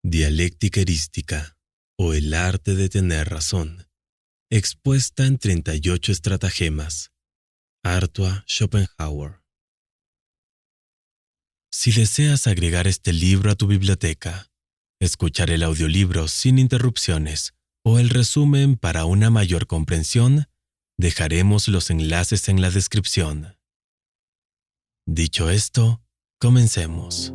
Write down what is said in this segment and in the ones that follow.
Dialéctica erística, o el arte de tener razón, expuesta en 38 estratagemas. Arthur Schopenhauer. Si deseas agregar este libro a tu biblioteca, escuchar el audiolibro sin interrupciones o el resumen para una mayor comprensión, dejaremos los enlaces en la descripción. Dicho esto, comencemos.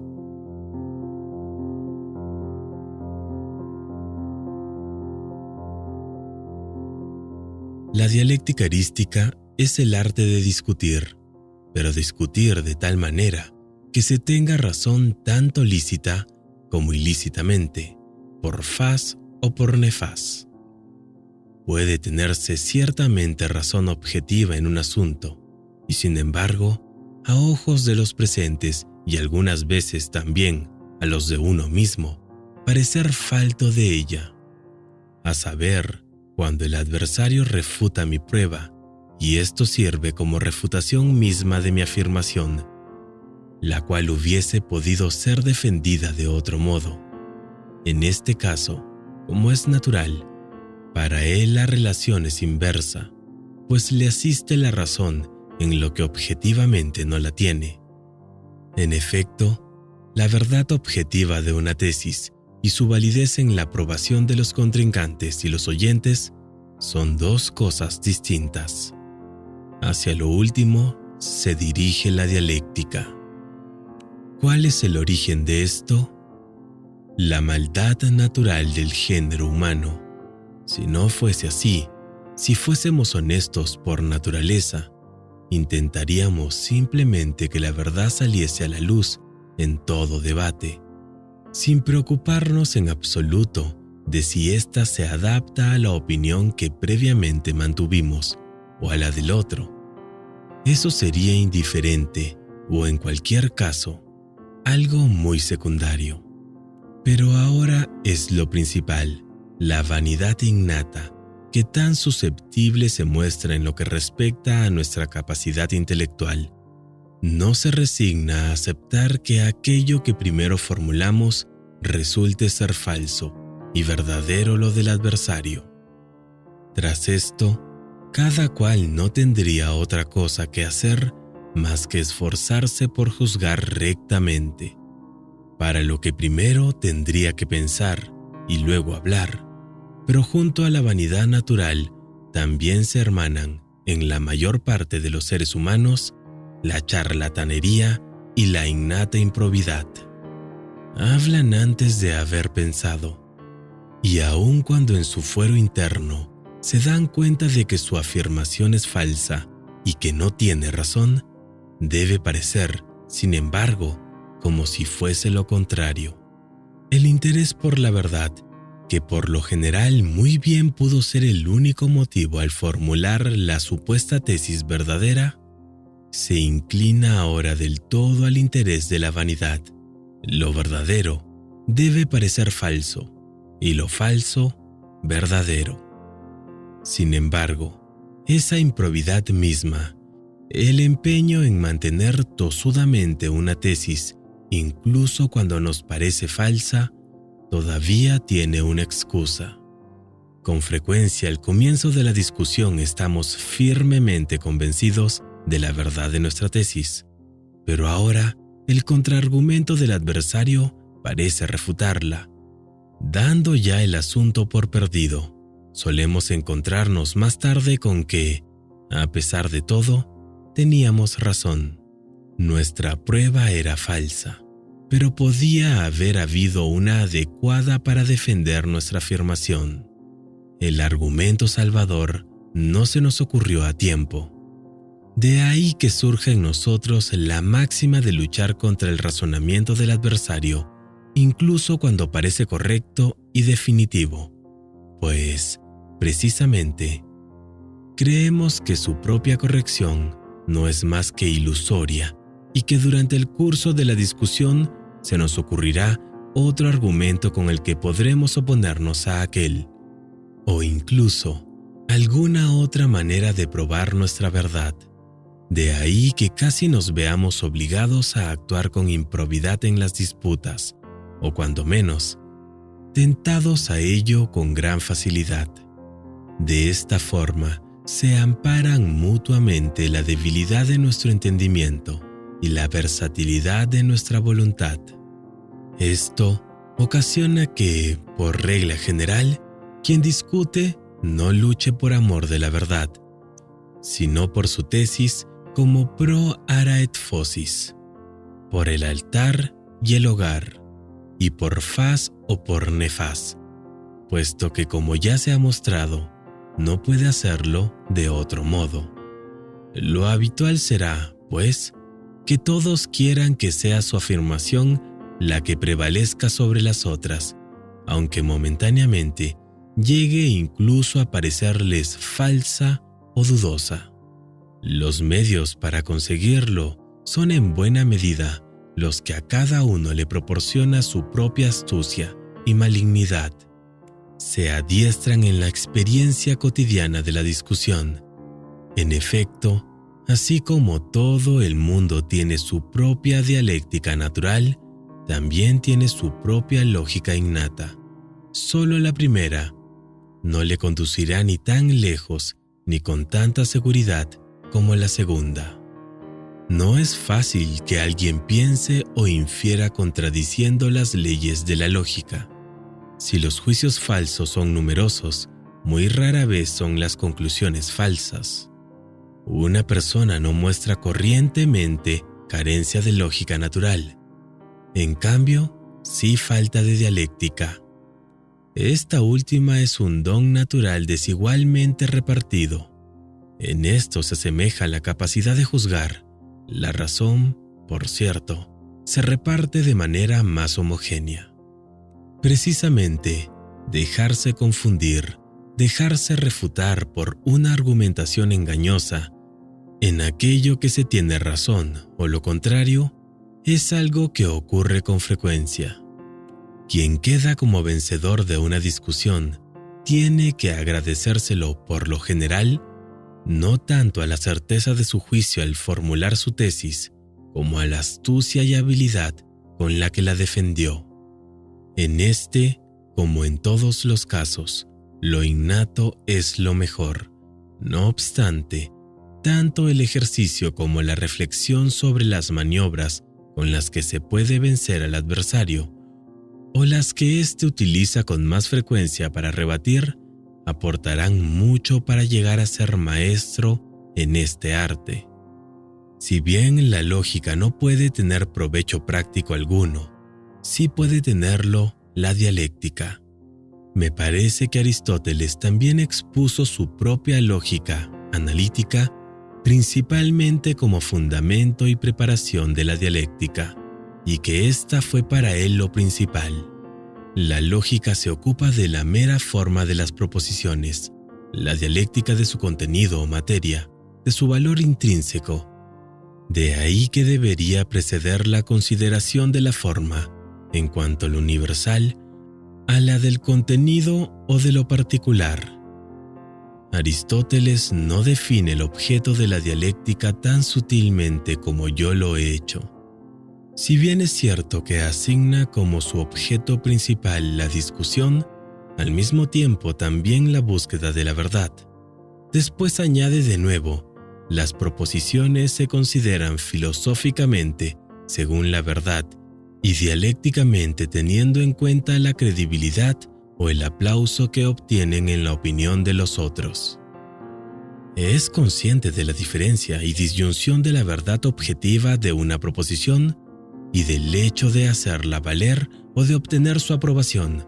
La dialéctica erística es el arte de discutir, pero discutir de tal manera que se tenga razón tanto lícita como ilícitamente, por faz o por nefaz. Puede tenerse ciertamente razón objetiva en un asunto, y sin embargo, a ojos de los presentes y algunas veces también a los de uno mismo, parecer falto de ella. A saber, cuando el adversario refuta mi prueba, y esto sirve como refutación misma de mi afirmación, la cual hubiese podido ser defendida de otro modo. En este caso, como es natural, para él la relación es inversa, pues le asiste la razón en lo que objetivamente no la tiene. En efecto, la verdad objetiva de una tesis y su validez en la aprobación de los contrincantes y los oyentes son dos cosas distintas. Hacia lo último se dirige la dialéctica. ¿Cuál es el origen de esto? La maldad natural del género humano. Si no fuese así, si fuésemos honestos por naturaleza, intentaríamos simplemente que la verdad saliese a la luz en todo debate, sin preocuparnos en absoluto de si ésta se adapta a la opinión que previamente mantuvimos o a la del otro. Eso sería indiferente o, en cualquier caso, algo muy secundario. Pero ahora es lo principal, la vanidad innata, que tan susceptible se muestra en lo que respecta a nuestra capacidad intelectual. No se resigna a aceptar que aquello que primero formulamos resulte ser falso y verdadero lo del adversario. Tras esto, cada cual no tendría otra cosa que hacer más que esforzarse por juzgar rectamente, para lo que primero tendría que pensar y luego hablar, pero junto a la vanidad natural también se hermanan, en la mayor parte de los seres humanos, la charlatanería y la innata improbidad. Hablan antes de haber pensado, y aun cuando en su fuero interno se dan cuenta de que su afirmación es falsa y que no tiene razón, debe parecer, sin embargo, como si fuese lo contrario. El interés por la verdad, que por lo general muy bien pudo ser el único motivo al formular la supuesta tesis verdadera, se inclina ahora del todo al interés de la vanidad. Lo verdadero debe parecer falso, y lo falso, verdadero. Sin embargo, esa improbidad misma, el empeño en mantener tosudamente una tesis, incluso cuando nos parece falsa, todavía tiene una excusa. Con frecuencia al comienzo de la discusión estamos firmemente convencidos de la verdad de nuestra tesis, pero ahora el contraargumento del adversario parece refutarla. Dando ya el asunto por perdido, solemos encontrarnos más tarde con que, a pesar de todo, teníamos razón. Nuestra prueba era falsa, pero podía haber habido una adecuada para defender nuestra afirmación. El argumento salvador no se nos ocurrió a tiempo. De ahí que surge en nosotros la máxima de luchar contra el razonamiento del adversario, incluso cuando parece correcto y definitivo, pues, precisamente, creemos que su propia corrección no es más que ilusoria y que durante el curso de la discusión se nos ocurrirá otro argumento con el que podremos oponernos a aquel, o incluso alguna otra manera de probar nuestra verdad. De ahí que casi nos veamos obligados a actuar con improbidad en las disputas, o cuando menos, tentados a ello con gran facilidad. De esta forma, se amparan mutuamente la debilidad de nuestro entendimiento y la versatilidad de nuestra voluntad. Esto ocasiona que, por regla general, quien discute no luche por amor de la verdad, sino por su tesis como pro ara et phosis, por el altar y el hogar, y por faz o por nefaz, puesto que, como ya se ha mostrado, no puede hacerlo de otro modo. Lo habitual será, pues, que todos quieran que sea su afirmación la que prevalezca sobre las otras, aunque momentáneamente llegue incluso a parecerles falsa o dudosa. Los medios para conseguirlo son en buena medida los que a cada uno le proporciona su propia astucia y malignidad. Se adiestran en la experiencia cotidiana de la discusión. En efecto, así como todo el mundo tiene su propia dialéctica natural, también tiene su propia lógica innata. Solo la primera no le conducirá ni tan lejos ni con tanta seguridad como la segunda. No es fácil que alguien piense o infiera contradiciendo las leyes de la lógica. Si los juicios falsos son numerosos, muy rara vez son las conclusiones falsas. Una persona no muestra corrientemente carencia de lógica natural. En cambio, sí falta de dialéctica. Esta última es un don natural desigualmente repartido. En esto se asemeja la capacidad de juzgar. La razón, por cierto, se reparte de manera más homogénea. Precisamente, dejarse confundir, dejarse refutar por una argumentación engañosa en aquello que se tiene razón o lo contrario, es algo que ocurre con frecuencia. Quien queda como vencedor de una discusión tiene que agradecérselo por lo general, no tanto a la certeza de su juicio al formular su tesis, como a la astucia y habilidad con la que la defendió. En este, como en todos los casos, lo innato es lo mejor. No obstante, tanto el ejercicio como la reflexión sobre las maniobras con las que se puede vencer al adversario, o las que éste utiliza con más frecuencia para rebatir, aportarán mucho para llegar a ser maestro en este arte. Si bien la lógica no puede tener provecho práctico alguno, sí puede tenerlo la dialéctica. Me parece que Aristóteles también expuso su propia lógica analítica, principalmente como fundamento y preparación de la dialéctica, y que ésta fue para él lo principal. La lógica se ocupa de la mera forma de las proposiciones, la dialéctica de su contenido o materia, de su valor intrínseco. De ahí que debería preceder la consideración de la forma, en cuanto a lo universal, a la del contenido o de lo particular. Aristóteles no define el objeto de la dialéctica tan sutilmente como yo lo he hecho. Si bien es cierto que asigna como su objeto principal la discusión, al mismo tiempo también la búsqueda de la verdad. Después añade de nuevo, las proposiciones se consideran filosóficamente según la verdad y dialécticamente teniendo en cuenta la credibilidad o el aplauso que obtienen en la opinión de los otros. Es consciente de la diferencia y disyunción de la verdad objetiva de una proposición y del hecho de hacerla valer o de obtener su aprobación,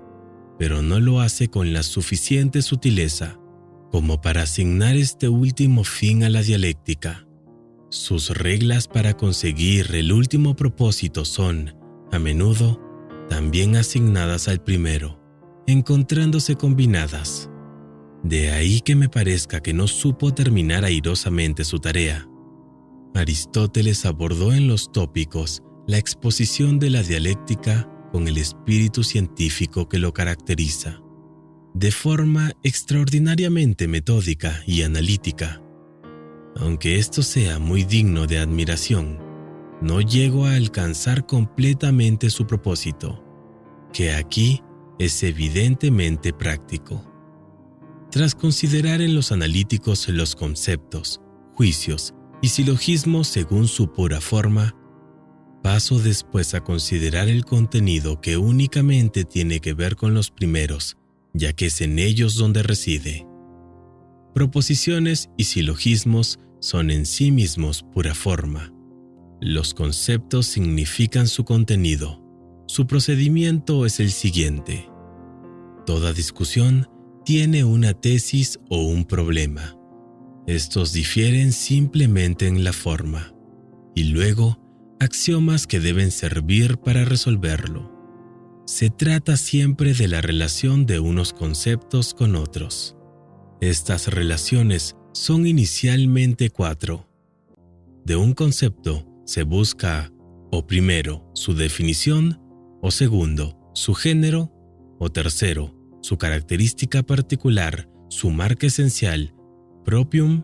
pero no lo hace con la suficiente sutileza como para asignar este último fin a la dialéctica. Sus reglas para conseguir el último propósito son, a menudo, también asignadas al primero, encontrándose combinadas. De ahí que me parezca que no supo terminar airosamente su tarea. Aristóteles abordó en los tópicos la exposición de la dialéctica con el espíritu científico que lo caracteriza, de forma extraordinariamente metódica y analítica. Aunque esto sea muy digno de admiración, no llego a alcanzar completamente su propósito, que aquí es evidentemente práctico. Tras considerar en los analíticos los conceptos, juicios y silogismos según su pura forma, paso después a considerar el contenido que únicamente tiene que ver con los primeros, ya que es en ellos donde reside. Proposiciones y silogismos son en sí mismos pura forma. Los conceptos significan su contenido. Su procedimiento es el siguiente. Toda discusión tiene una tesis o un problema. Estos difieren simplemente en la forma, y luego axiomas que deben servir para resolverlo. Se trata siempre de la relación de unos conceptos con otros. Estas relaciones son inicialmente 4. De un concepto se busca o primero su definición, o segundo su género, o tercero su característica particular, su marca esencial, proprium,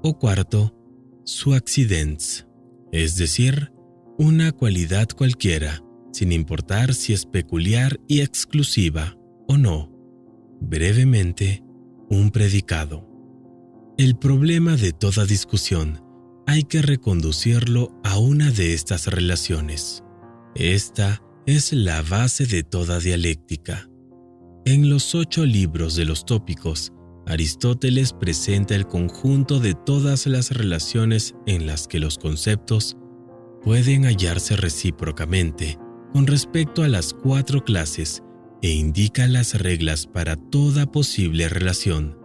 o cuarto su accidens, es decir, una cualidad cualquiera, sin importar si es peculiar y exclusiva o no. Brevemente, un predicado. El problema de toda discusión hay que reconducirlo a una de estas relaciones. Esta es la base de toda dialéctica. En los 8 libros de los tópicos, Aristóteles presenta el conjunto de todas las relaciones en las que los conceptos pueden hallarse recíprocamente con respecto a las 4 clases e indica las reglas para toda posible relación,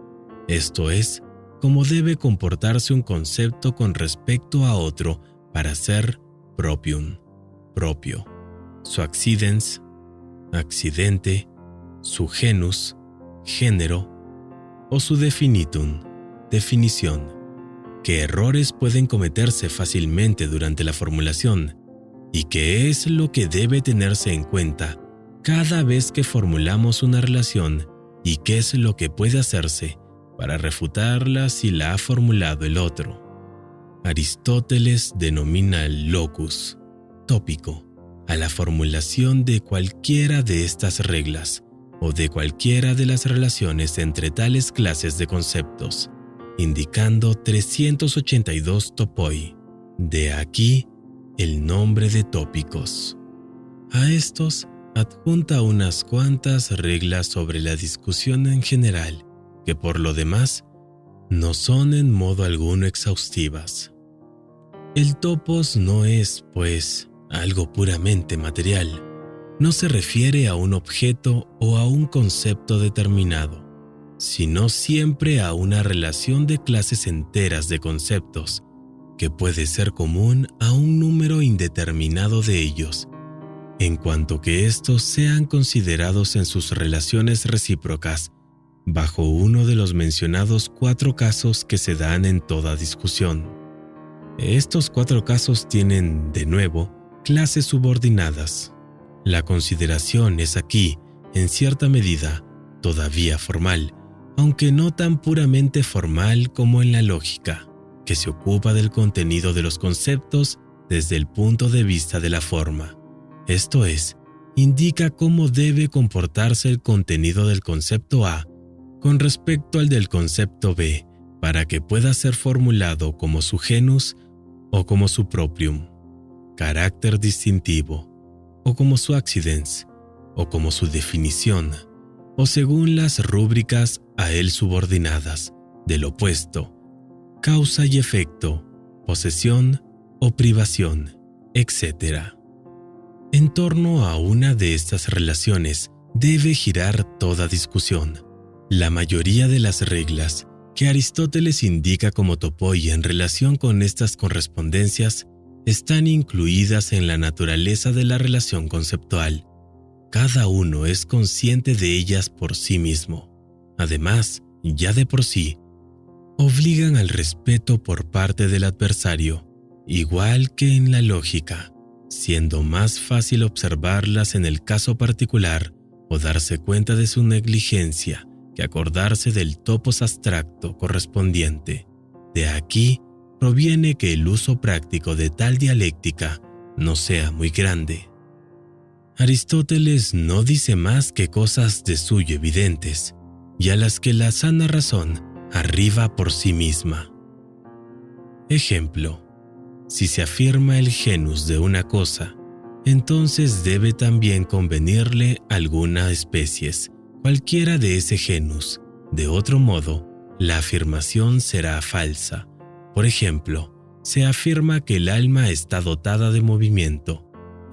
esto es, cómo debe comportarse un concepto con respecto a otro para ser proprium, propio, su accidens, accidente, su genus, género, o su definitum, definición. ¿Qué errores pueden cometerse fácilmente durante la formulación? ¿Y qué es lo que debe tenerse en cuenta cada vez que formulamos una relación? ¿Y qué es lo que puede hacerse para refutarla si la ha formulado el otro? Aristóteles denomina el locus, tópico, a la formulación de cualquiera de estas reglas o de cualquiera de las relaciones entre tales clases de conceptos, indicando 382 topoi. De aquí el nombre de tópicos. A estos adjunta unas cuantas reglas sobre la discusión en general, que por lo demás no son en modo alguno exhaustivas. El topos no es, pues, algo puramente material. No se refiere a un objeto o a un concepto determinado, sino siempre a una relación de clases enteras de conceptos, que puede ser común a un número indeterminado de ellos, en cuanto que estos sean considerados en sus relaciones recíprocas, bajo uno de los mencionados 4 casos que se dan en toda discusión. Estos 4 casos tienen, de nuevo, clases subordinadas. La consideración es aquí, en cierta medida, todavía formal, aunque no tan puramente formal como en la lógica, que se ocupa del contenido de los conceptos desde el punto de vista de la forma. Esto es, indica cómo debe comportarse el contenido del concepto A con respecto al del concepto B, para que pueda ser formulado como su genus o como su proprium, carácter distintivo, o como su accidens, o como su definición, o según las rúbricas a él subordinadas, del opuesto, causa y efecto, posesión o privación, etc. En torno a una de estas relaciones debe girar toda discusión. La mayoría de las reglas que Aristóteles indica como topoi en relación con estas correspondencias están incluidas en la naturaleza de la relación conceptual. Cada uno es consciente de ellas por sí mismo. Además, ya de por sí, obligan al respeto por parte del adversario, igual que en la lógica, siendo más fácil observarlas en el caso particular o darse cuenta de su negligencia que acordarse del topos abstracto correspondiente. De aquí proviene que el uso práctico de tal dialéctica no sea muy grande. Aristóteles no dice más que cosas de suyo evidentes, y a las que la sana razón arriba por sí misma. Ejemplo: si se afirma el genus de una cosa, entonces debe también convenirle alguna especies, cualquiera de ese genus. De otro modo, la afirmación será falsa. Por ejemplo, se afirma que el alma está dotada de movimiento,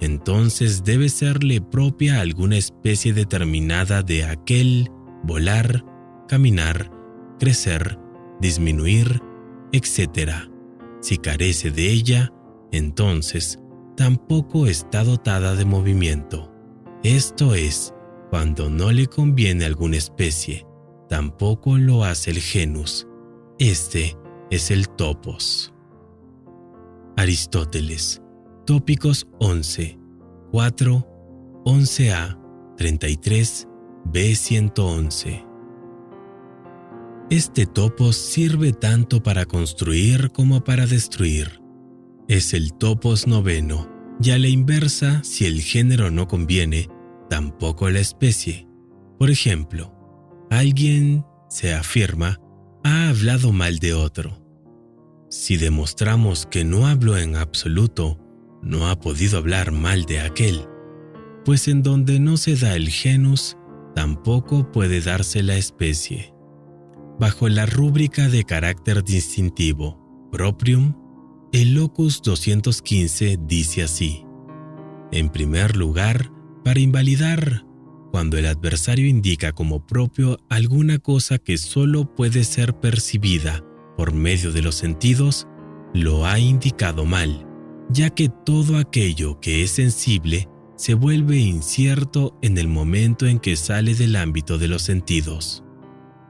entonces debe serle propia alguna especie determinada de aquel volar, caminar, crecer, disminuir, etc. Si carece de ella, entonces tampoco está dotada de movimiento. Esto es, cuando no le conviene alguna especie, tampoco lo hace el genus. Este es el topos. Aristóteles, Tópicos 11, 4, 11a, 33, b111. Este topos sirve tanto para construir como para destruir. Es el topos noveno, y a la inversa, si el género no conviene, tampoco la especie. Por ejemplo, alguien, se afirma, ha hablado mal de otro. Si demostramos que no habló en absoluto, no ha podido hablar mal de aquel, pues en donde no se da el genus, tampoco puede darse la especie. Bajo la rúbrica de carácter distintivo, proprium, el locus 215 dice así: en primer lugar, para invalidar, cuando el adversario indica como propio alguna cosa que solo puede ser percibida por medio de los sentidos, lo ha indicado mal, ya que todo aquello que es sensible se vuelve incierto en el momento en que sale del ámbito de los sentidos.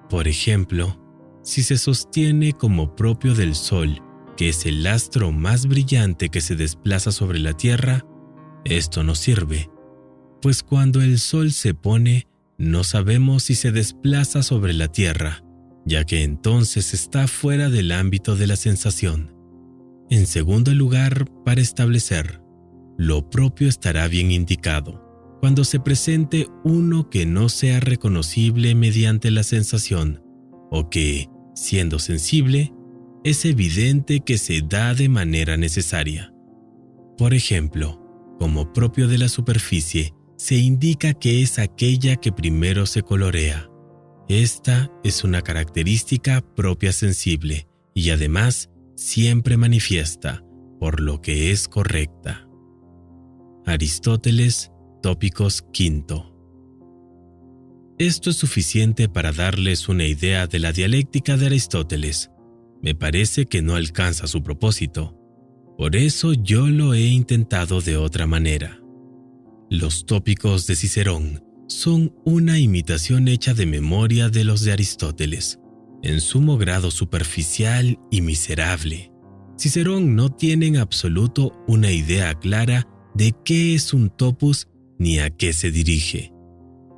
Por ejemplo, si se sostiene como propio del Sol, que es el astro más brillante que se desplaza sobre la Tierra, esto no sirve, pues cuando el Sol se pone, no sabemos si se desplaza sobre la Tierra, ya que entonces está fuera del ámbito de la sensación. En segundo lugar, para establecer, lo propio estará bien indicado cuando se presente uno que no sea reconocible mediante la sensación, o que, siendo sensible, es evidente que se da de manera necesaria. Por ejemplo, como propio de la superficie, se indica que es aquella que primero se colorea. Esta es una característica propia sensible y además siempre manifiesta, por lo que es correcta. Aristóteles, Tópicos V. Esto es suficiente para darles una idea de la dialéctica de Aristóteles. Me parece que no alcanza su propósito. Por eso yo lo he intentado de otra manera. Los tópicos de Cicerón son una imitación hecha de memoria de los de Aristóteles, en sumo grado superficial y miserable. Cicerón no tiene en absoluto una idea clara de qué es un topos ni a qué se dirige.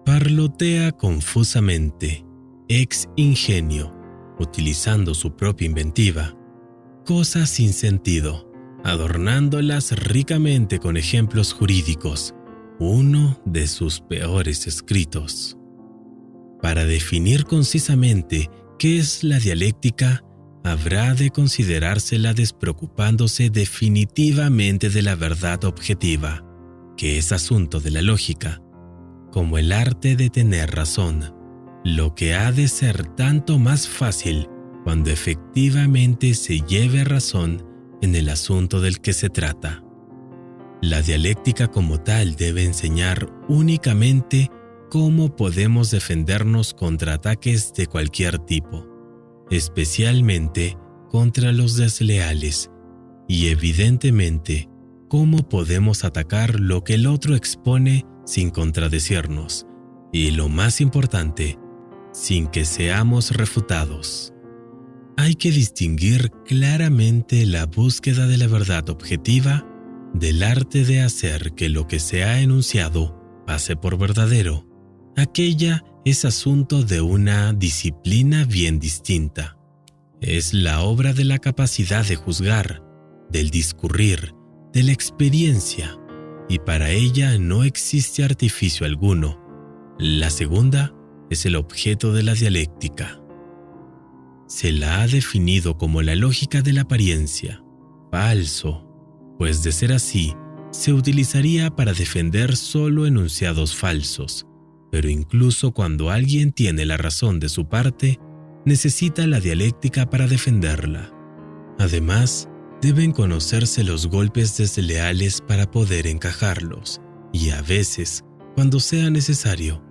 Parlotea confusamente, ex ingenio, utilizando su propia inventiva, cosas sin sentido, adornándolas ricamente con ejemplos jurídicos, uno de sus peores escritos. Para definir concisamente qué es la dialéctica, habrá de considerársela despreocupándose definitivamente de la verdad objetiva, que es asunto de la lógica, como el arte de tener razón, lo que ha de ser tanto más fácil cuando efectivamente se lleve razón en el asunto del que se trata. La dialéctica como tal debe enseñar únicamente cómo podemos defendernos contra ataques de cualquier tipo, especialmente contra los desleales, y evidentemente cómo podemos atacar lo que el otro expone sin contradecirnos, y lo más importante, sin que seamos refutados. Hay que distinguir claramente la búsqueda de la verdad objetiva del arte de hacer que lo que se ha enunciado pase por verdadero. Aquella es asunto de una disciplina bien distinta. Es la obra de la capacidad de juzgar, del discurrir, de la experiencia, y para ella no existe artificio alguno. La segunda es el objeto de la dialéctica. Se la ha definido como la lógica de la apariencia. Falso, pues de ser así, se utilizaría para defender solo enunciados falsos, pero incluso cuando alguien tiene la razón de su parte, necesita la dialéctica para defenderla. Además, deben conocerse los golpes desleales para poder encajarlos, y a veces, cuando sea necesario,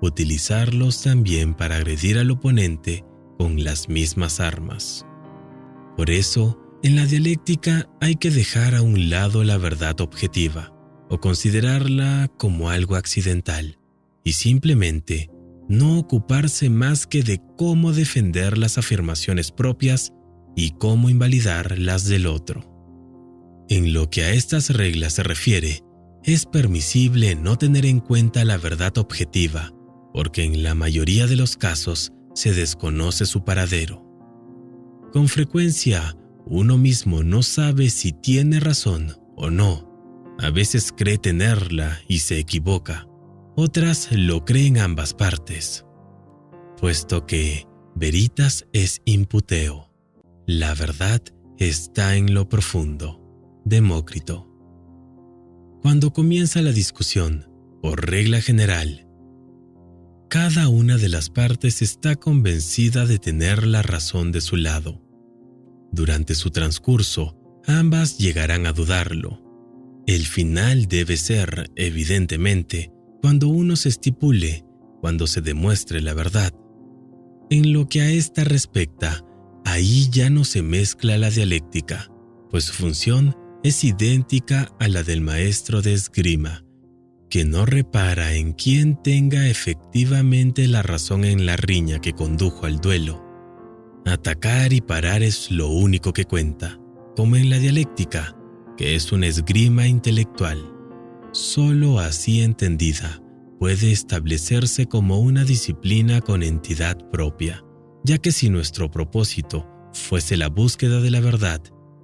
utilizarlos también para agredir al oponente con las mismas armas. Por eso, en la dialéctica hay que dejar a un lado la verdad objetiva o considerarla como algo accidental y simplemente no ocuparse más que de cómo defender las afirmaciones propias y cómo invalidar las del otro. En lo que a estas reglas se refiere, es permisible no tener en cuenta la verdad objetiva, porque en la mayoría de los casos se desconoce su paradero. Con frecuencia, uno mismo no sabe si tiene razón o no. A veces cree tenerla y se equivoca. Otras lo creen ambas partes. Puesto que veritas es imputeo. La verdad está en lo profundo. Demócrito. Cuando comienza la discusión, por regla general, cada una de las partes está convencida de tener la razón de su lado. Durante su transcurso, ambas llegarán a dudarlo. El final debe ser, evidentemente, cuando uno se estipule, cuando se demuestre la verdad. En lo que a esta respecta, ahí ya no se mezcla la dialéctica, pues su función es idéntica a la del maestro de esgrima, que no repara en quién tenga efectivamente la razón en la riña que condujo al duelo. Atacar y parar es lo único que cuenta, como en la dialéctica, que es una esgrima intelectual. Solo así entendida puede establecerse como una disciplina con entidad propia, ya que si nuestro propósito fuese la búsqueda de la verdad,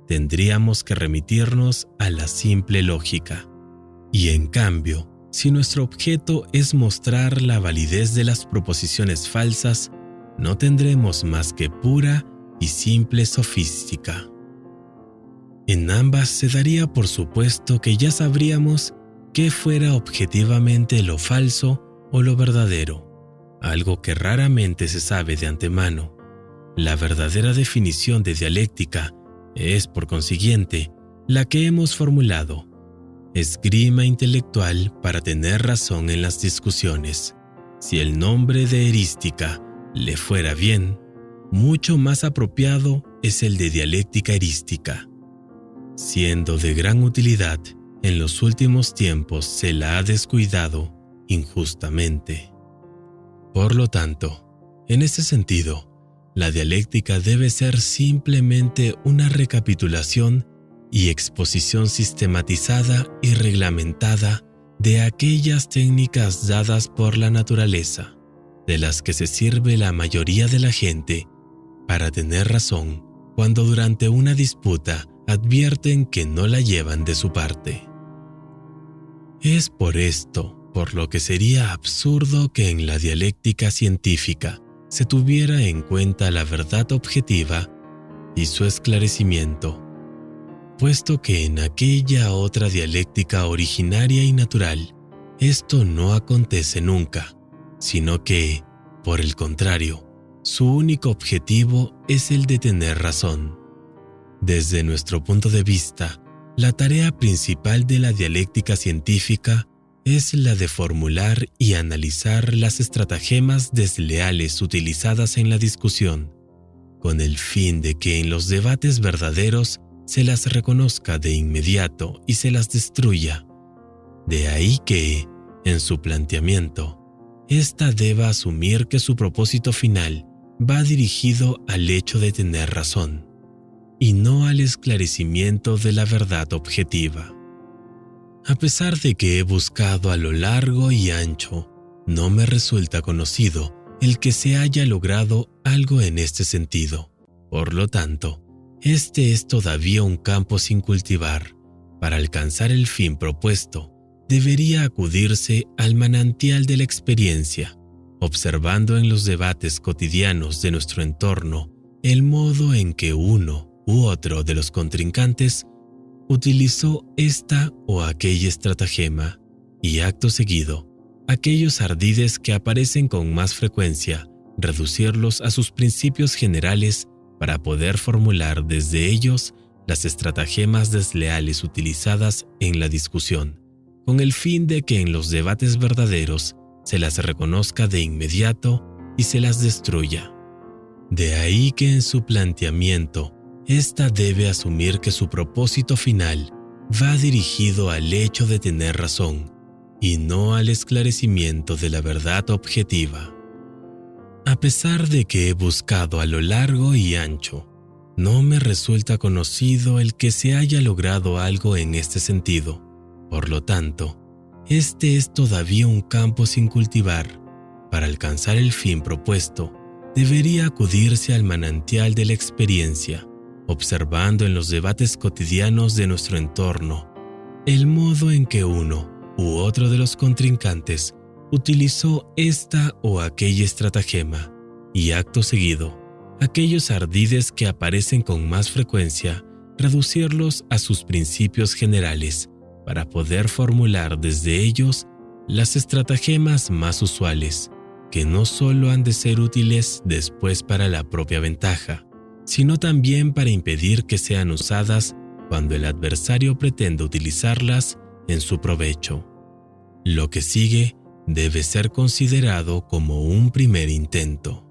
tendríamos que remitirnos a la simple lógica. Y en cambio, si nuestro objeto es mostrar la validez de las proposiciones falsas, no tendremos más que pura y simple sofística. En ambas se daría por supuesto que ya sabríamos qué fuera objetivamente lo falso o lo verdadero, algo que raramente se sabe de antemano. La verdadera definición de dialéctica es, por consiguiente, la que hemos formulado: esgrima intelectual para tener razón en las discusiones. Si el nombre de erística le fuera bien, mucho más apropiado es el de dialéctica erística. Siendo de gran utilidad, en los últimos tiempos se la ha descuidado injustamente. Por lo tanto, en ese sentido, la dialéctica debe ser simplemente una recapitulación y exposición sistematizada y reglamentada de aquellas técnicas dadas por la naturaleza, de las que se sirve la mayoría de la gente para tener razón cuando durante una disputa advierten que no la llevan de su parte. Es por esto por lo que sería absurdo que en la dialéctica científica se tuviera en cuenta la verdad objetiva y su esclarecimiento, puesto que en aquella otra dialéctica originaria y natural esto no acontece nunca, sino que, por el contrario, su único objetivo es el de tener razón. Desde nuestro punto de vista, la tarea principal de la dialéctica científica es la de formular y analizar las estratagemas desleales utilizadas en la discusión, con el fin de que en los debates verdaderos se las reconozca de inmediato y se las destruya. De ahí que, en su planteamiento, ésta deba asumir que su propósito final va dirigido al hecho de tener razón, y no al esclarecimiento de la verdad objetiva. A pesar de que he buscado a lo largo y ancho, no me resulta conocido el que se haya logrado algo en este sentido. Por lo tanto, este es todavía un campo sin cultivar. Para alcanzar el fin propuesto, debería acudirse al manantial de la experiencia, observando en los debates cotidianos de nuestro entorno el modo en que uno u otro de los contrincantes utilizó esta o aquella estratagema y acto seguido, aquellos ardides que aparecen con más frecuencia, reducirlos a sus principios generales para poder formular desde ellos las estratagemas desleales utilizadas en la discusión, con el fin de que en los debates verdaderos se las reconozca de inmediato y se las destruya. De ahí que en su planteamiento, ésta debe asumir que su propósito final va dirigido al hecho de tener razón y no al esclarecimiento de la verdad objetiva. A pesar de que he buscado a lo largo y ancho, no me resulta conocido el que se haya logrado algo en este sentido. Por lo tanto, este es todavía un campo sin cultivar. Para alcanzar el fin propuesto, debería acudirse al manantial de la experiencia, observando en los debates cotidianos de nuestro entorno el modo en que uno u otro de los contrincantes utilizó esta o aquella estratagema y acto seguido, aquellos ardides que aparecen con más frecuencia, reducirlos a sus principios generales para poder formular desde ellos las estratagemas más usuales, que no solo han de ser útiles después para la propia ventaja, sino también para impedir que sean usadas cuando el adversario pretenda utilizarlas en su provecho. Lo que sigue debe ser considerado como un primer intento.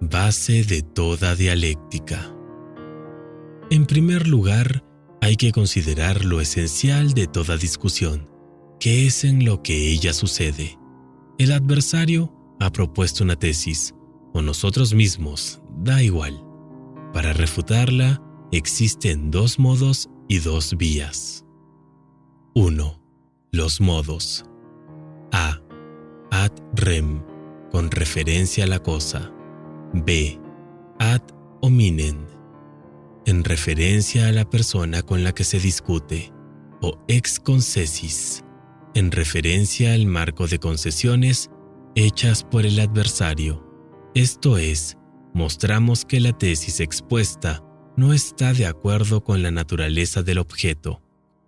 Base de toda dialéctica. En primer lugar, hay que considerar lo esencial de toda discusión, que es en lo que ella sucede. El adversario ha propuesto una tesis, o nosotros mismos, da igual. Para refutarla, existen dos modos y dos vías. 1. Los modos. A. Ad rem, con referencia a la cosa. B. Ad hominem, en referencia a la persona con la que se discute. O ex concessis, en referencia al marco de concesiones hechas por el adversario. Esto es, mostramos que la tesis expuesta no está de acuerdo con la naturaleza del objeto,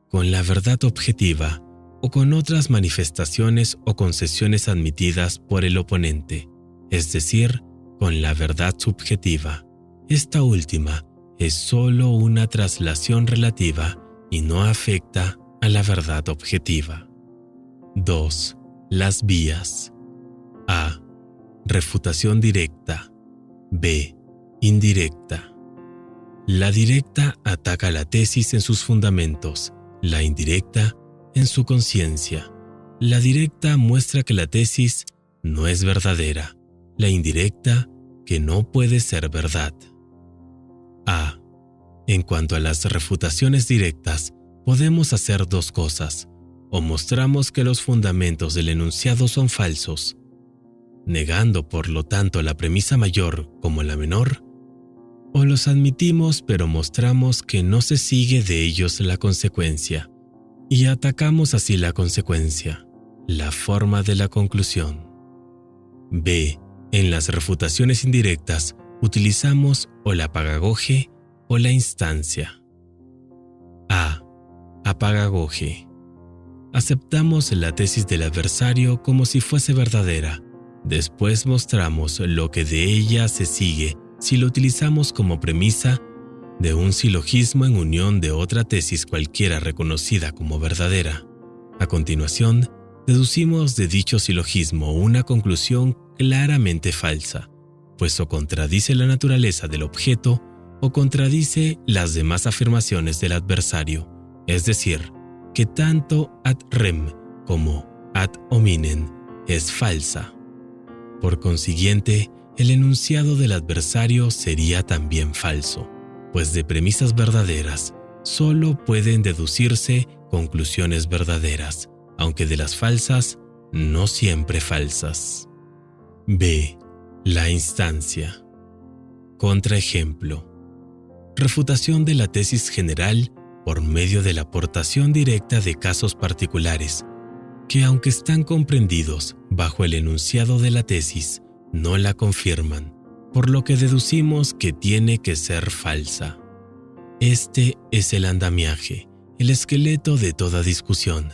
con la verdad objetiva o con otras manifestaciones o concesiones admitidas por el oponente, es decir, con la verdad subjetiva. Esta última es sólo una traslación relativa y no afecta a la verdad objetiva. 2. Las vías. A. Refutación directa. B. Indirecta. La directa ataca la tesis en sus fundamentos, la indirecta en su conciencia. La directa muestra que la tesis no es verdadera, la indirecta que no puede ser verdad. A. En cuanto a las refutaciones directas, podemos hacer dos cosas: o mostramos que los fundamentos del enunciado son falsos, negando por lo tanto la premisa mayor como la menor, o los admitimos pero mostramos que no se sigue de ellos la consecuencia, y atacamos así la consecuencia, la forma de la conclusión. B. En las refutaciones indirectas utilizamos o la pagagoge o la instancia. A. Apagagoge. Aceptamos la tesis del adversario como si fuese verdadera. Después mostramos lo que de ella se sigue si lo utilizamos como premisa de un silogismo en unión de otra tesis cualquiera reconocida como verdadera. A continuación, deducimos de dicho silogismo una conclusión claramente falsa, pues o contradice la naturaleza del objeto o contradice las demás afirmaciones del adversario, es decir, que tanto ad rem como ad hominem es falsa. Por consiguiente, el enunciado del adversario sería también falso, pues de premisas verdaderas solo pueden deducirse conclusiones verdaderas, aunque de las falsas, no siempre falsas. B. La instancia. Contraejemplo. Refutación de la tesis general por medio de la aportación directa de casos particulares, que aunque están comprendidos bajo el enunciado de la tesis, no la confirman, por lo que deducimos que tiene que ser falsa. Este es el andamiaje, el esqueleto de toda discusión.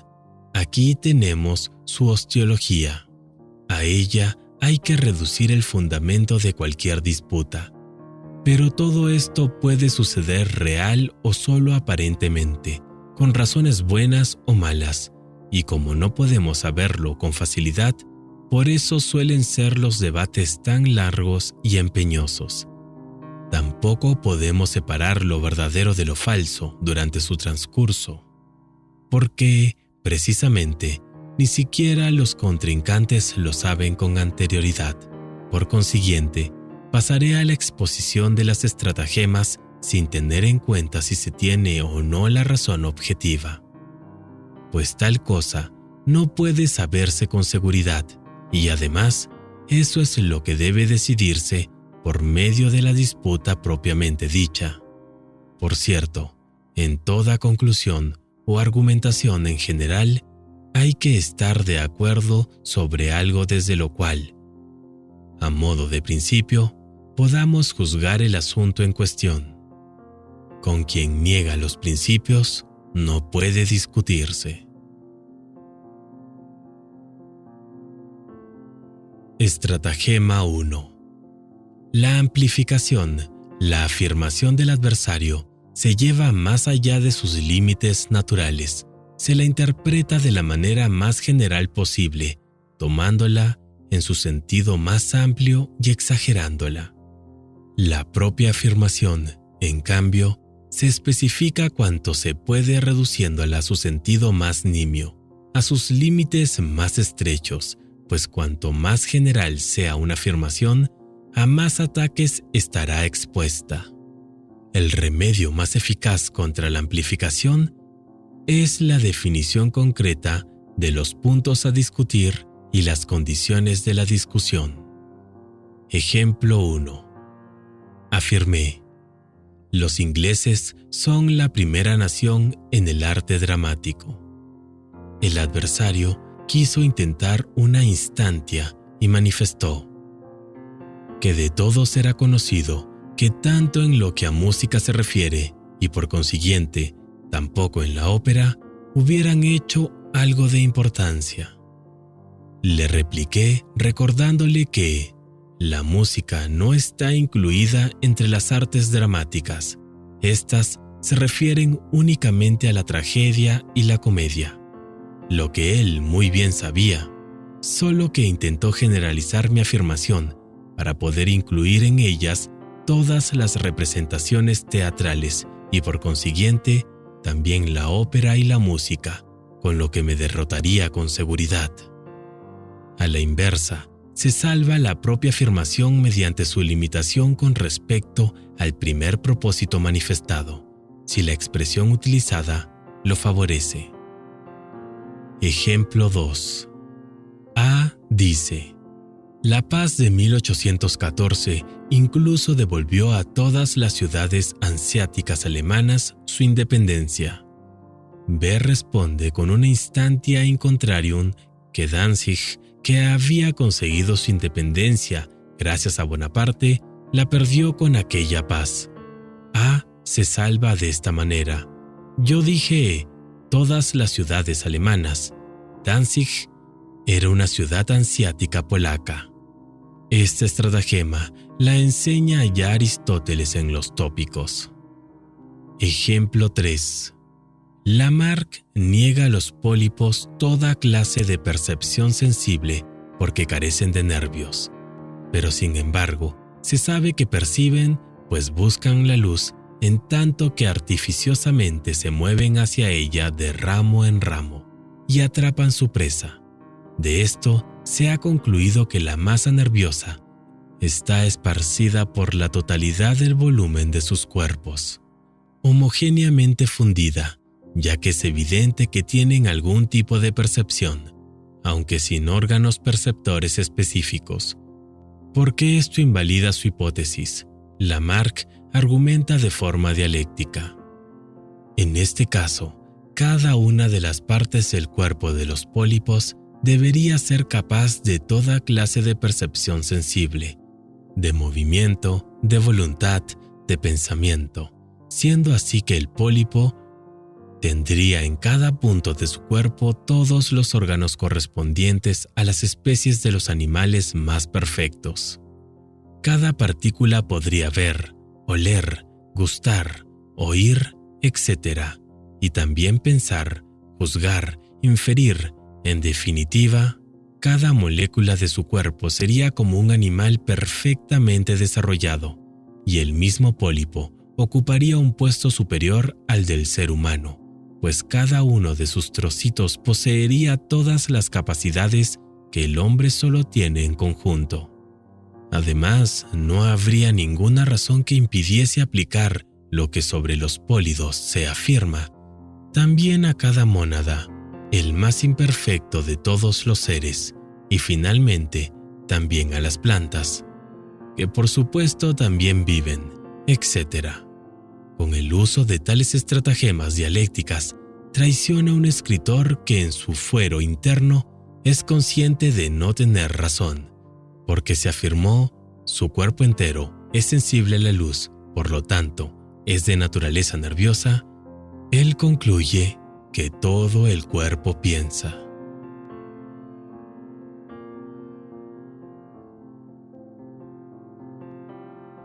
Aquí tenemos su osteología. A ella hay que reducir el fundamento de cualquier disputa. Pero todo esto puede suceder real o solo aparentemente, con razones buenas o malas, y como no podemos saberlo con facilidad, por eso suelen ser los debates tan largos y empeñosos. Tampoco podemos separar lo verdadero de lo falso durante su transcurso, porque, precisamente, ni siquiera los contrincantes lo saben con anterioridad. Por consiguiente, pasaré a la exposición de las estratagemas sin tener en cuenta si se tiene o no la razón objetiva. Pues tal cosa no puede saberse con seguridad, y además, eso es lo que debe decidirse por medio de la disputa propiamente dicha. Por cierto, en toda conclusión o argumentación en general, hay que estar de acuerdo sobre algo desde lo cual, a modo de principio, podamos juzgar el asunto en cuestión. Con quien niega los principios no puede discutirse. Estratagema 1. La amplificación, la afirmación del adversario, se lleva más allá de sus límites naturales. Se la interpreta de la manera más general posible, tomándola en su sentido más amplio y exagerándola. La propia afirmación, en cambio, se especifica cuanto se puede reduciéndola a su sentido más nimio, a sus límites más estrechos, pues cuanto más general sea una afirmación, a más ataques estará expuesta. El remedio más eficaz contra la amplificación es la definición concreta de los puntos a discutir y las condiciones de la discusión. Ejemplo 1. Afirmé: los ingleses son la primera nación en el arte dramático. El adversario quiso intentar una instancia y manifestó que de todos era conocido que tanto en lo que a música se refiere, y por consiguiente, tampoco en la ópera, hubieran hecho algo de importancia. Le repliqué recordándole que la música no está incluida entre las artes dramáticas. Estas se refieren únicamente a la tragedia y la comedia. Lo que él muy bien sabía, solo que intentó generalizar mi afirmación para poder incluir en ellas todas las representaciones teatrales y por consiguiente también la ópera y la música, con lo que me derrotaría con seguridad. A la inversa, se salva la propia afirmación mediante su limitación con respecto al primer propósito manifestado, si la expresión utilizada lo favorece. Ejemplo 2. A dice: la paz de 1814 incluso devolvió a todas las ciudades hanseáticas alemanas su independencia. B responde con una instancia in contrarium que Danzig, que había conseguido su independencia gracias a Bonaparte, la perdió con aquella paz. A se salva de esta manera. Yo dije todas las ciudades alemanas. Danzig era una ciudad hanseática polaca. Esta estratagema la enseña ya Aristóteles en los Tópicos. Ejemplo 3. Lamarck niega a los pólipos toda clase de percepción sensible porque carecen de nervios, pero sin embargo, se sabe que perciben, pues buscan la luz, en tanto que artificiosamente se mueven hacia ella de ramo en ramo y atrapan su presa. De esto se ha concluido que la masa nerviosa está esparcida por la totalidad del volumen de sus cuerpos, homogéneamente fundida, ya que es evidente que tienen algún tipo de percepción, aunque sin órganos perceptores específicos. ¿Por qué esto invalida su hipótesis? Lamarck argumenta de forma dialéctica. En este caso, cada una de las partes del cuerpo de los pólipos debería ser capaz de toda clase de percepción sensible, de movimiento, de voluntad, de pensamiento, siendo así que el pólipo tendría en cada punto de su cuerpo todos los órganos correspondientes a las especies de los animales más perfectos. Cada partícula podría ver, oler, gustar, oír, etc., y también pensar, juzgar, inferir. En definitiva, cada molécula de su cuerpo sería como un animal perfectamente desarrollado, y el mismo pólipo ocuparía un puesto superior al del ser humano, pues cada uno de sus trocitos poseería todas las capacidades que el hombre solo tiene en conjunto. Además, no habría ninguna razón que impidiese aplicar lo que sobre los pólidos se afirma, también a cada mónada, el más imperfecto de todos los seres, y finalmente también a las plantas, que por supuesto también viven, etc. Con el uso de tales estratagemas dialécticas, traiciona a un escritor que en su fuero interno es consciente de no tener razón, porque se afirmó su cuerpo entero es sensible a la luz, por lo tanto, es de naturaleza nerviosa. Él concluye que todo el cuerpo piensa.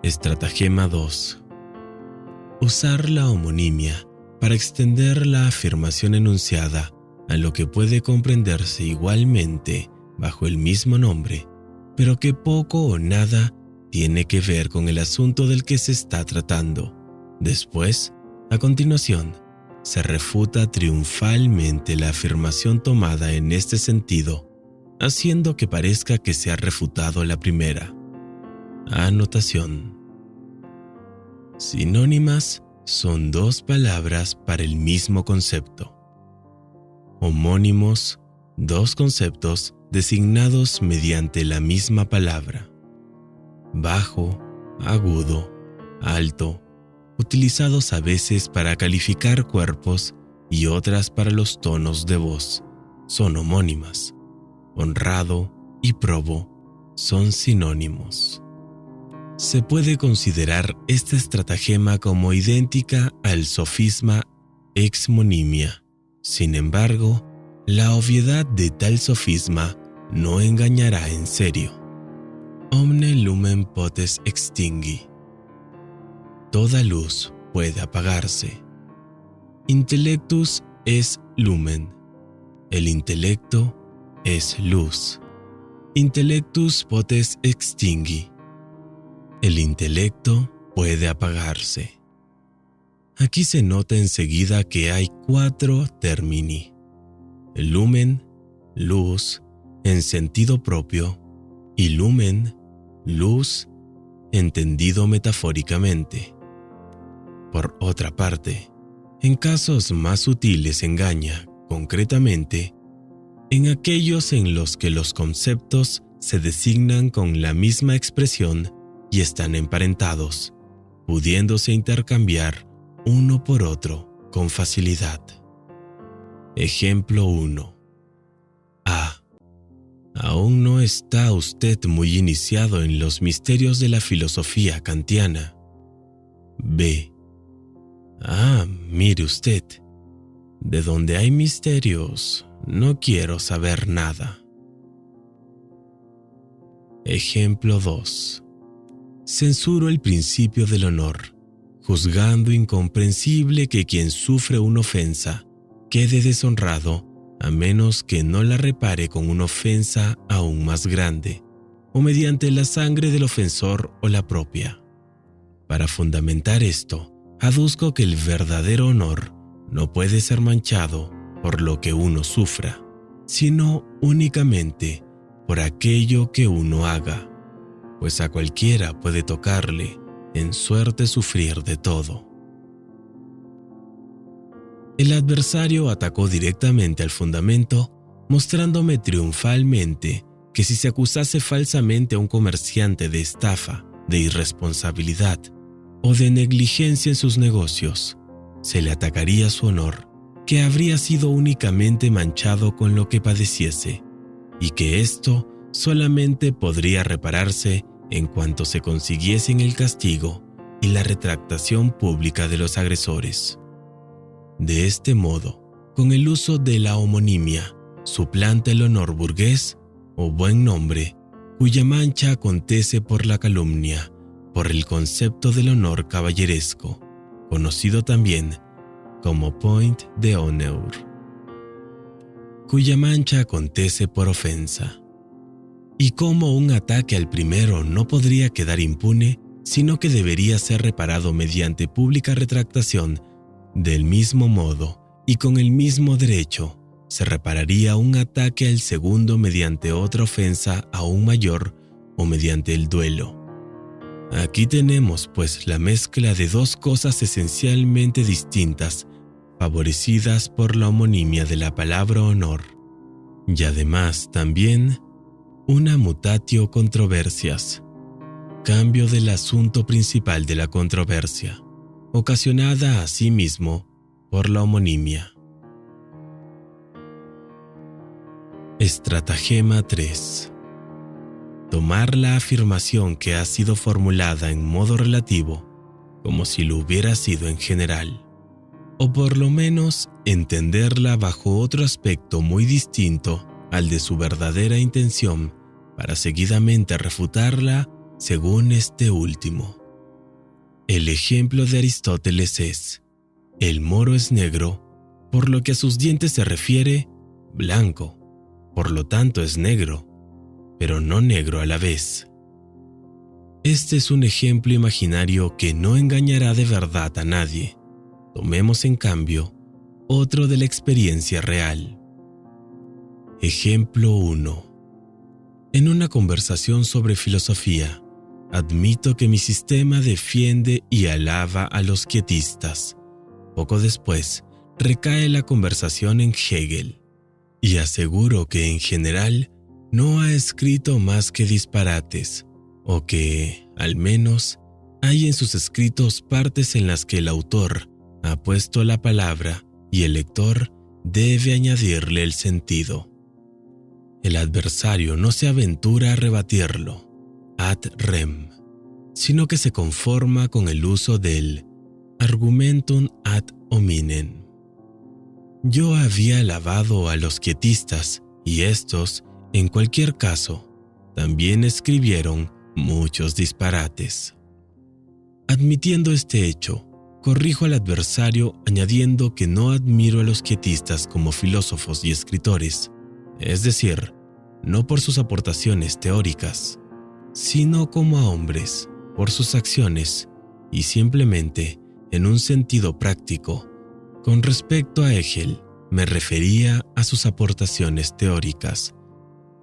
Estratagema 2. Usar la homonimia para extender la afirmación enunciada a lo que puede comprenderse igualmente bajo el mismo nombre, pero que poco o nada tiene que ver con el asunto del que se está tratando. Después, a continuación, se refuta triunfalmente la afirmación tomada en este sentido, haciendo que parezca que se ha refutado la primera. Anotación. Sinónimas son dos palabras para el mismo concepto. Homónimos, dos conceptos designados mediante la misma palabra. Bajo, agudo, alto, utilizados a veces para calificar cuerpos y otras para los tonos de voz, son homónimas. Honrado y probo son sinónimos. Se puede considerar esta estratagema como idéntica al sofisma exmonimia. Sin embargo, la obviedad de tal sofisma no engañará en serio. Omne lumen potes extingui. Toda luz puede apagarse. Intellectus es lumen. El intelecto es luz. Intellectus potes extingui. El intelecto puede apagarse. Aquí se nota enseguida que hay 4 termini. Lumen, luz, en sentido propio, y lumen, luz, entendido metafóricamente. Por otra parte, en casos más sutiles engaña, concretamente, en aquellos en los que los conceptos se designan con la misma expresión y están emparentados, pudiéndose intercambiar uno por otro con facilidad. Ejemplo 1. A. Aún no está usted muy iniciado en los misterios de la filosofía kantiana. B. Mire usted, de donde hay misterios, no quiero saber nada. Ejemplo 2. Censuro el principio del honor, juzgando incomprensible que quien sufre una ofensa quede deshonrado a menos que no la repare con una ofensa aún más grande, o mediante la sangre del ofensor o la propia. Para fundamentar esto, aduzco que el verdadero honor no puede ser manchado por lo que uno sufra, sino únicamente por aquello que uno haga, pues a cualquiera puede tocarle en suerte sufrir de todo. El adversario atacó directamente al fundamento, mostrándome triunfalmente que si se acusase falsamente a un comerciante de estafa, de irresponsabilidad o de negligencia en sus negocios, se le atacaría su honor, que habría sido únicamente manchado con lo que padeciese, y que esto solamente podría repararse en cuanto se consiguiesen el castigo y la retractación pública de los agresores. De este modo, con el uso de la homonimia, suplanta el honor burgués o buen nombre, cuya mancha acontece por la calumnia, por el concepto del honor caballeresco, conocido también como point d'honneur, cuya mancha acontece por ofensa. Y como un ataque al primero no podría quedar impune, sino que debería ser reparado mediante pública retractación, del mismo modo y con el mismo derecho, se repararía un ataque al segundo mediante otra ofensa aún mayor o mediante el duelo. Aquí tenemos pues la mezcla de dos cosas esencialmente distintas, favorecidas por la homonimia de la palabra honor, y además también una mutatio controversias, cambio del asunto principal de la controversia, ocasionada asimismo por la homonimia. Estratagema 3. Tomar la afirmación que ha sido formulada en modo relativo como si lo hubiera sido en general, o por lo menos entenderla bajo otro aspecto muy distinto al de su verdadera intención para seguidamente refutarla según este último. El ejemplo de Aristóteles es: el moro es negro, por lo que a sus dientes se refiere, blanco, por lo tanto es negro, pero no negro a la vez. Este es un ejemplo imaginario que no engañará de verdad a nadie. Tomemos en cambio otro de la experiencia real. Ejemplo 1. En una conversación sobre filosofía, admito que mi sistema defiende y alaba a los quietistas. Poco después, recae la conversación en Hegel, y aseguro que en general no ha escrito más que disparates, o que, al menos, hay en sus escritos partes en las que el autor ha puesto la palabra y el lector debe añadirle el sentido. El adversario no se aventura a rebatirlo, ad rem, sino que se conforma con el uso del argumentum ad hominem. Yo había alabado a los quietistas y estos, en cualquier caso, también escribieron muchos disparates. Admitiendo este hecho, corrijo al adversario añadiendo que no admiro a los quietistas como filósofos y escritores, es decir, no por sus aportaciones teóricas, sino como a hombres, por sus acciones y simplemente en un sentido práctico. Con respecto a Hegel, me refería a sus aportaciones teóricas.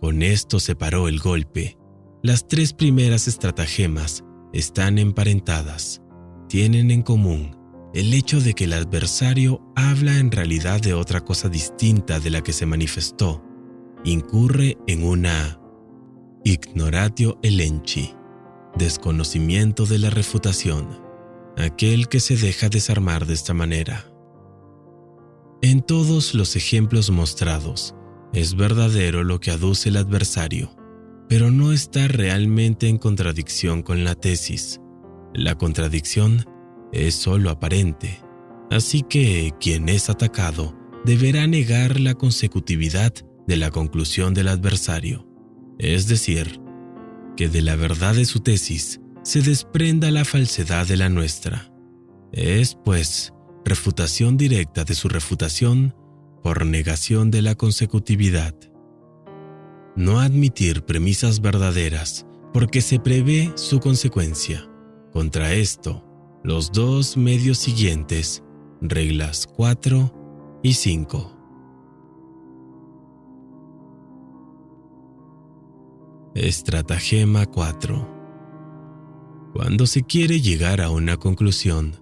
Con esto se paró el golpe. Las tres primeras estratagemas están emparentadas. Tienen en común el hecho de que el adversario habla en realidad de otra cosa distinta de la que se manifestó. Incurre en una ignoratio elenchi, desconocimiento de la refutación, aquel que se deja desarmar de esta manera. En todos los ejemplos mostrados, es verdadero lo que aduce el adversario, pero no está realmente en contradicción con la tesis. La contradicción es solo aparente, así que quien es atacado deberá negar la consecutividad de la conclusión del adversario, es decir, que de la verdad de su tesis se desprenda la falsedad de la nuestra. Es, pues, refutación directa de su refutación por negación de la consecutividad. No admitir premisas verdaderas porque se prevé su consecuencia. Contra esto, los dos medios siguientes, reglas 4 y 5. Estratagema 4. Cuando se quiere llegar a una conclusión,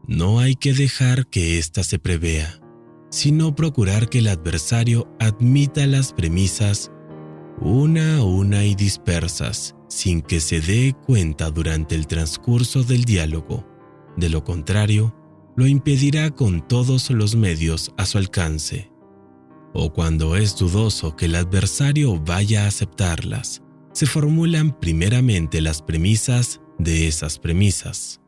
no hay que dejar que ésta se prevea, sino procurar que el adversario admita las premisas una a una y dispersas, sin que se dé cuenta durante el transcurso del diálogo. De lo contrario, lo impedirá con todos los medios a su alcance. O cuando es dudoso que el adversario vaya a aceptarlas, se formulan primeramente las premisas de esas premisas.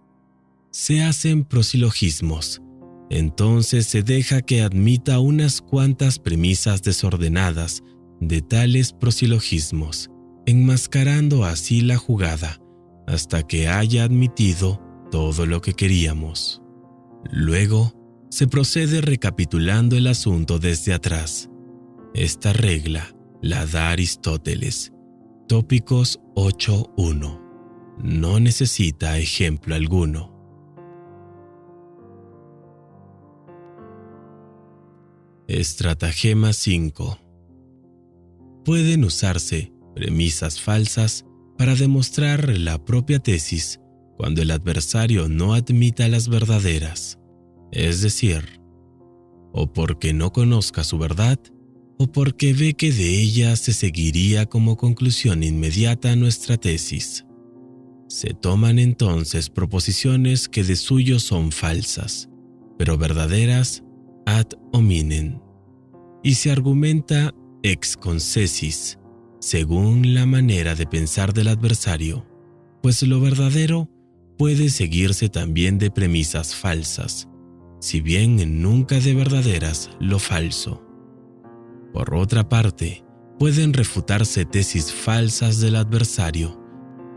Se hacen prosilogismos, entonces se deja que admita unas cuantas premisas desordenadas de tales prosilogismos, enmascarando así la jugada hasta que haya admitido todo lo que queríamos. Luego, se procede recapitulando el asunto desde atrás. Esta regla la da Aristóteles, Tópicos 8.1. No necesita ejemplo alguno. Estratagema 5. Pueden usarse premisas falsas para demostrar la propia tesis cuando el adversario no admita las verdaderas, es decir, o porque no conozca su verdad, o porque ve que de ella se seguiría como conclusión inmediata nuestra tesis. Se toman entonces proposiciones que de suyo son falsas, pero verdaderas ad hominem, y se argumenta ex concessis, según la manera de pensar del adversario, pues lo verdadero puede seguirse también de premisas falsas, si bien nunca de verdaderas lo falso. Por otra parte, pueden refutarse tesis falsas del adversario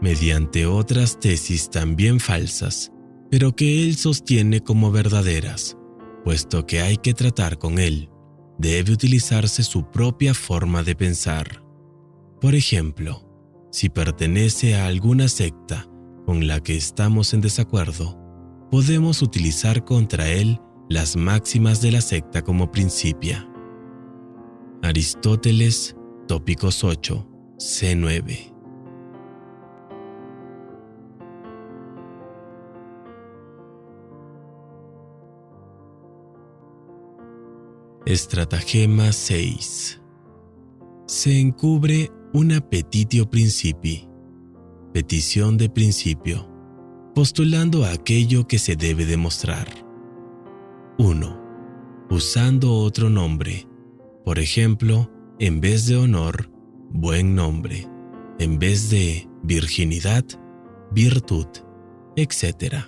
mediante otras tesis también falsas, pero que él sostiene como verdaderas, puesto que hay que tratar con él, debe utilizarse su propia forma de pensar. Por ejemplo, si pertenece a alguna secta con la que estamos en desacuerdo, podemos utilizar contra él las máximas de la secta como principia. Aristóteles, Tópicos 8, C9. Estratagema 6. Se encubre una petitio principii, petición de principio, postulando aquello que se debe demostrar. 1. Usando otro nombre. Por ejemplo, en vez de honor, buen nombre, en vez de virginidad, virtud, etc.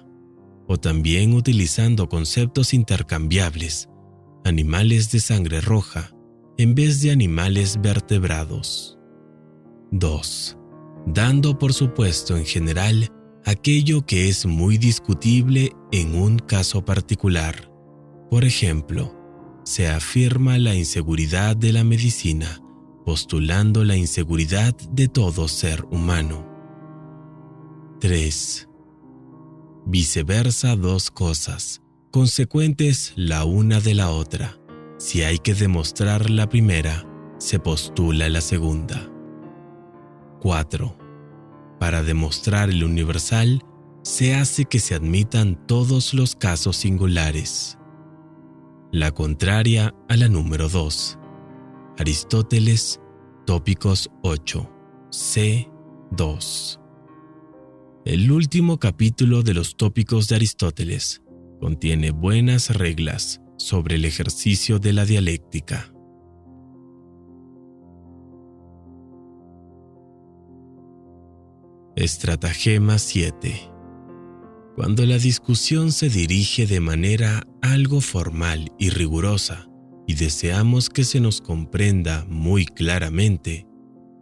O también utilizando conceptos intercambiables, animales de sangre roja, en vez de animales vertebrados. 2. Dando por supuesto en general aquello que es muy discutible en un caso particular. Por ejemplo, se afirma la inseguridad de la medicina, postulando la inseguridad de todo ser humano. 3. Viceversa dos cosas, consecuentes la una de la otra. Si hay que demostrar la primera, se postula la segunda. 4. Para demostrar el universal, se hace que se admitan todos los casos singulares. La contraria a la número 2. Aristóteles, Tópicos 8, C2. El último capítulo de los Tópicos de Aristóteles contiene buenas reglas sobre el ejercicio de la dialéctica. Estratagema 7. Cuando la discusión se dirige de manera algo formal y rigurosa y deseamos que se nos comprenda muy claramente,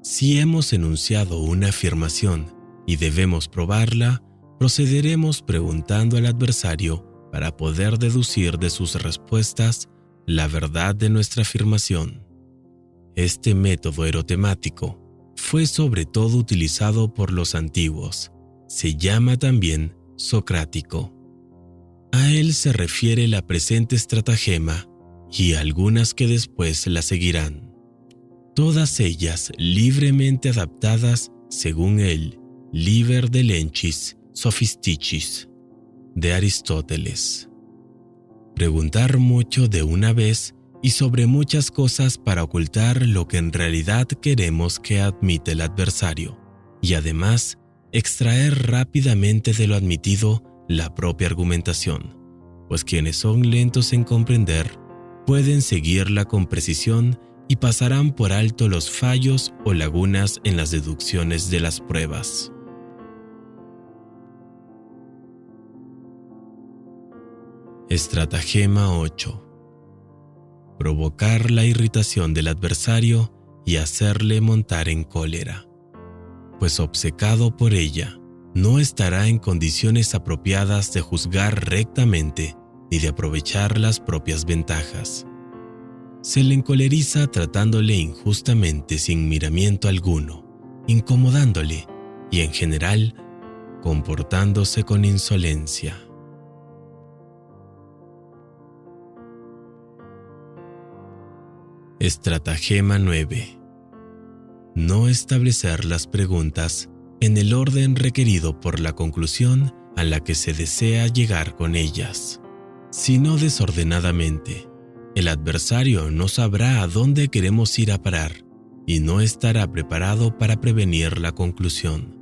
si hemos enunciado una afirmación y debemos probarla, procederemos preguntando al adversario para poder deducir de sus respuestas la verdad de nuestra afirmación. Este método erotemático fue sobre todo utilizado por los antiguos. Se llama también socrático. A él se refiere la presente estratagema y algunas que después la seguirán. Todas ellas libremente adaptadas según el Liber Delenchis Sophisticis de Aristóteles. Preguntar mucho de una vez y sobre muchas cosas para ocultar lo que en realidad queremos que admite el adversario, y además extraer rápidamente de lo admitido la propia argumentación, pues quienes son lentos en comprender pueden seguirla con precisión y pasarán por alto los fallos o lagunas en las deducciones de las pruebas. Estratagema 8. Provocar la irritación del adversario y hacerle montar en cólera, pues obcecado por ella, no estará en condiciones apropiadas de juzgar rectamente ni de aprovechar las propias ventajas. Se le encoleriza tratándole injustamente sin miramiento alguno, incomodándole y, en general, comportándose con insolencia. Estratagema 9. No establecer las preguntas en el orden requerido por la conclusión a la que se desea llegar con ellas, sino desordenadamente. El adversario no sabrá a dónde queremos ir a parar y no estará preparado para prevenir la conclusión.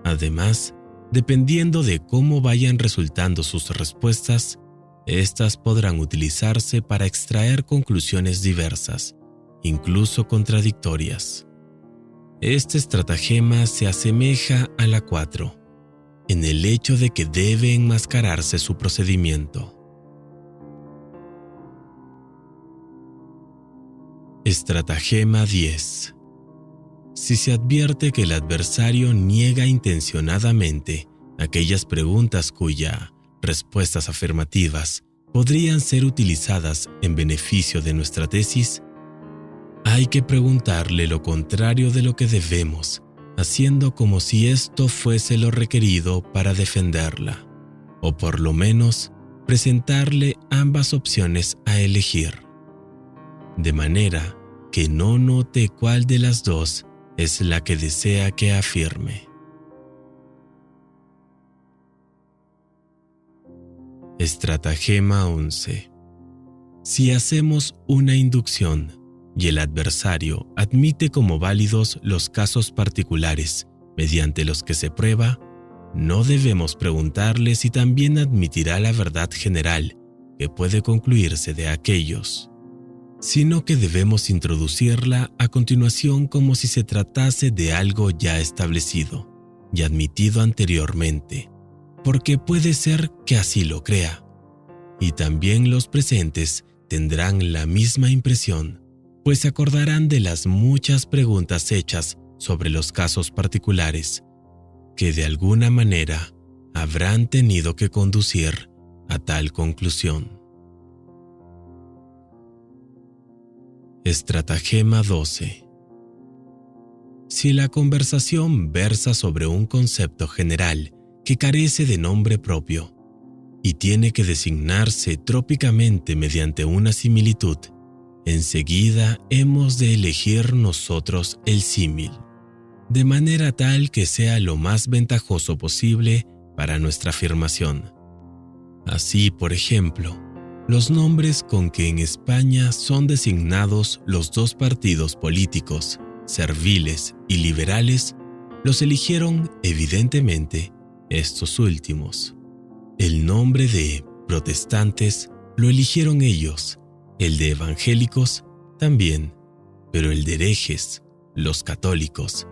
Además, dependiendo de cómo vayan resultando sus respuestas, estas podrán utilizarse para extraer conclusiones diversas, incluso contradictorias. Este estratagema se asemeja a la 4, en el hecho de que debe enmascararse su procedimiento. Estratagema 10. Si se advierte que el adversario niega intencionadamente aquellas preguntas cuya respuestas afirmativas podrían ser utilizadas en beneficio de nuestra tesis, hay que preguntarle lo contrario de lo que debemos, haciendo como si esto fuese lo requerido para defenderla, o por lo menos presentarle ambas opciones a elegir, de manera que no note cuál de las dos es la que desea que afirme. Estratagema 11. Si hacemos una inducción y el adversario admite como válidos los casos particulares mediante los que se prueba, no debemos preguntarle si también admitirá la verdad general que puede concluirse de aquellos, sino que debemos introducirla a continuación como si se tratase de algo ya establecido y admitido anteriormente, porque puede ser que así lo crea, y también los presentes tendrán la misma impresión, pues se acordarán de las muchas preguntas hechas sobre los casos particulares, que de alguna manera habrán tenido que conducir a tal conclusión. Estratagema 12. Si la conversación versa sobre un concepto general que carece de nombre propio y tiene que designarse trópicamente mediante una similitud, enseguida hemos de elegir nosotros el símil, de manera tal que sea lo más ventajoso posible para nuestra afirmación. Así, por ejemplo, los nombres con que en España son designados los dos partidos políticos, serviles y liberales, los eligieron evidentemente estos últimos. El nombre de protestantes lo eligieron ellos, el de evangélicos también, pero el de herejes, los católicos,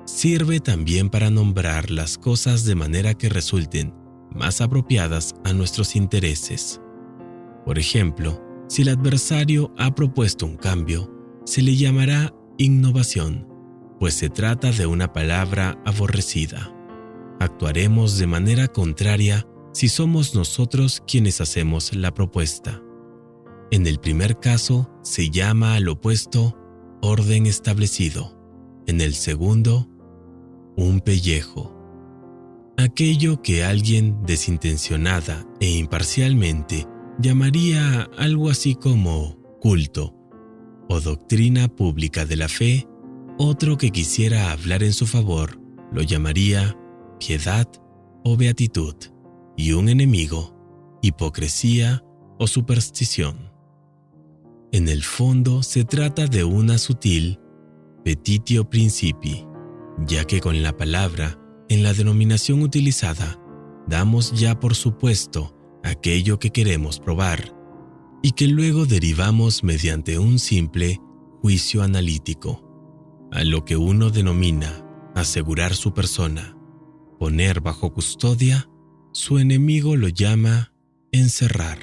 sirve también para nombrar las cosas de manera que resulten más apropiadas a nuestros intereses. Por ejemplo, si el adversario ha propuesto un cambio, se le llamará innovación, pues se trata de una palabra aborrecida. Actuaremos de manera contraria si somos nosotros quienes hacemos la propuesta. En el primer caso, se llama al opuesto orden establecido. En el segundo, un pellejo. Aquello que alguien desintencionada e imparcialmente llamaría algo así como culto o doctrina pública de la fe, otro que quisiera hablar en su favor lo llamaría piedad o beatitud, y un enemigo, hipocresía o superstición. En el fondo se trata de una sutil petitio principii, ya que con la palabra, en la denominación utilizada, damos ya por supuesto aquello que queremos probar y que luego derivamos mediante un simple juicio analítico, a lo que uno denomina asegurar su persona, poner bajo custodia, su enemigo lo llama encerrar.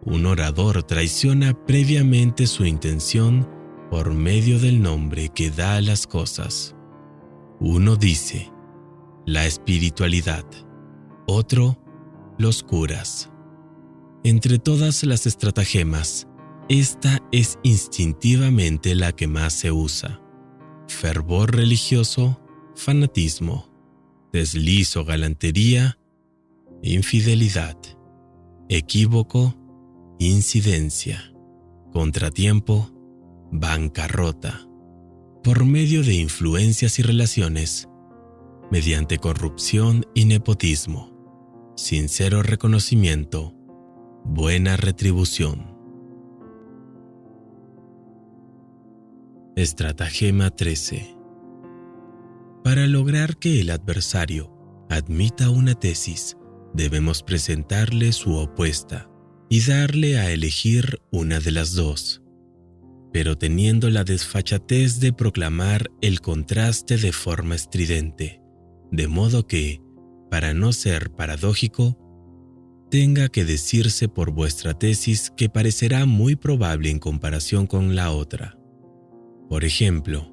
Un orador traiciona previamente su intención por medio del nombre que da a las cosas. Uno dice, la espiritualidad, otro, los curas. Entre todas las estratagemas, esta es instintivamente la que más se usa. Fervor religioso, fanatismo, desliz o galantería, infidelidad, equívoco, incidencia, contratiempo, bancarrota, por medio de influencias y relaciones, mediante corrupción y nepotismo, sincero reconocimiento, buena retribución. Estratagema 13. Para lograr que el adversario admita una tesis, debemos presentarle su opuesta y darle a elegir una de las dos, pero teniendo la desfachatez de proclamar el contraste de forma estridente, de modo que, para no ser paradójico, tenga que decirse por vuestra tesis que parecerá muy probable en comparación con la otra. Por ejemplo,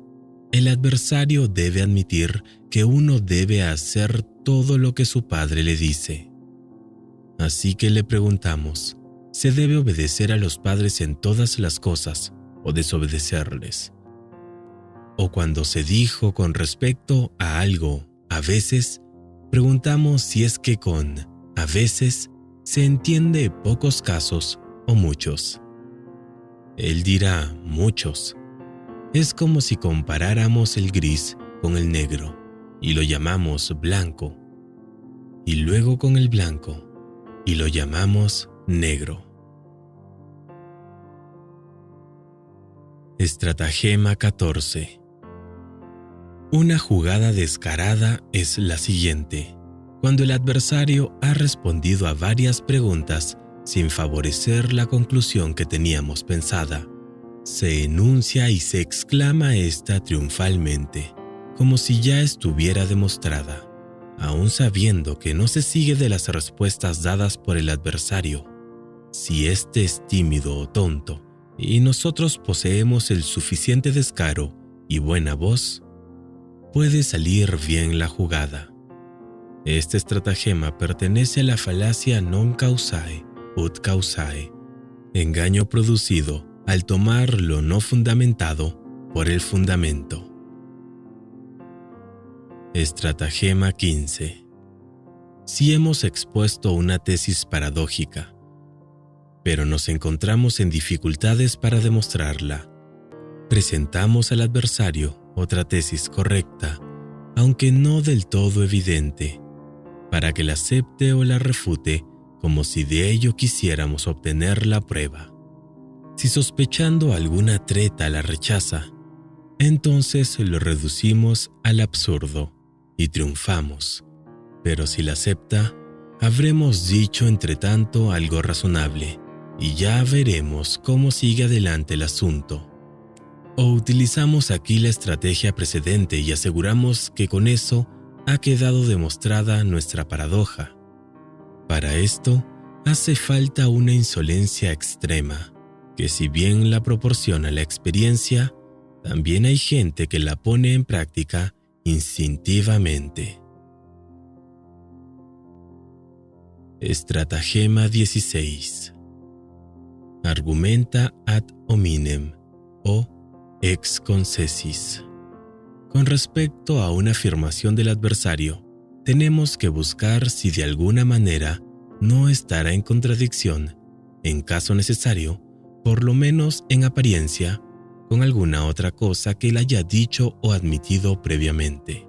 el adversario debe admitir que uno debe hacer todo lo que su padre le dice. Así que le preguntamos, ¿se debe obedecer a los padres en todas las cosas o desobedecerles? O cuando se dijo con respecto a algo, a veces, preguntamos si es que con a veces se entiende pocos casos o muchos. Él dirá muchos. Es como si comparáramos el gris con el negro y lo llamamos blanco, y luego con el blanco y lo llamamos negro. Estratagema 14. Una jugada descarada es la siguiente: cuando el adversario ha respondido a varias preguntas sin favorecer la conclusión que teníamos pensada, se enuncia y se exclama esta triunfalmente, como si ya estuviera demostrada, aun sabiendo que no se sigue de las respuestas dadas por el adversario. Si éste es tímido o tonto, y nosotros poseemos el suficiente descaro y buena voz, puede salir bien la jugada. Este estratagema pertenece a la falacia non causae ut causae, engaño producido al tomar lo no fundamentado por el fundamento. Estratagema 15. Si hemos expuesto una tesis paradójica, pero nos encontramos en dificultades para demostrarla, presentamos al adversario otra tesis correcta, aunque no del todo evidente, para que la acepte o la refute como si de ello quisiéramos obtener la prueba. Si sospechando alguna treta la rechaza, entonces lo reducimos al absurdo y triunfamos, pero si la acepta, habremos dicho entre tanto algo razonable y ya veremos cómo sigue adelante el asunto. O utilizamos aquí la estrategia precedente y aseguramos que con eso ha quedado demostrada nuestra paradoja. Para esto hace falta una insolencia extrema, que si bien la proporciona la experiencia, también hay gente que la pone en práctica instintivamente. Estratagema 16. Argumenta ad hominem o ex concessis. Con respecto a una afirmación del adversario, tenemos que buscar si de alguna manera no estará en contradicción, en caso necesario, por lo menos en apariencia, con alguna otra cosa que él haya dicho o admitido previamente,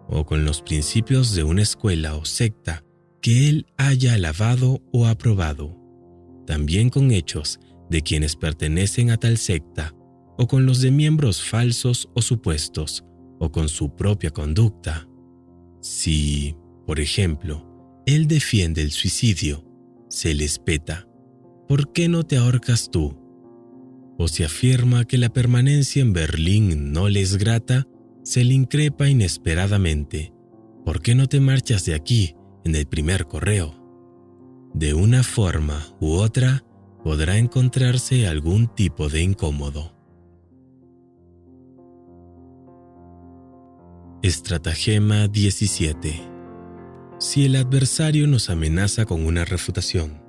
o con los principios de una escuela o secta que él haya alabado o aprobado, también con hechos de quienes pertenecen a tal secta, o con los de miembros falsos o supuestos, o con su propia conducta. Si, por ejemplo, él defiende el suicidio, se le espeta: ¿por qué no te ahorcas tú? O si afirma que la permanencia en Berlín no le es grata, se le increpa inesperadamente: ¿por qué no te marchas de aquí en el primer correo? De una forma u otra, podrá encontrarse algún tipo de incómodo. Estratagema 17. Si el adversario nos amenaza con una refutación,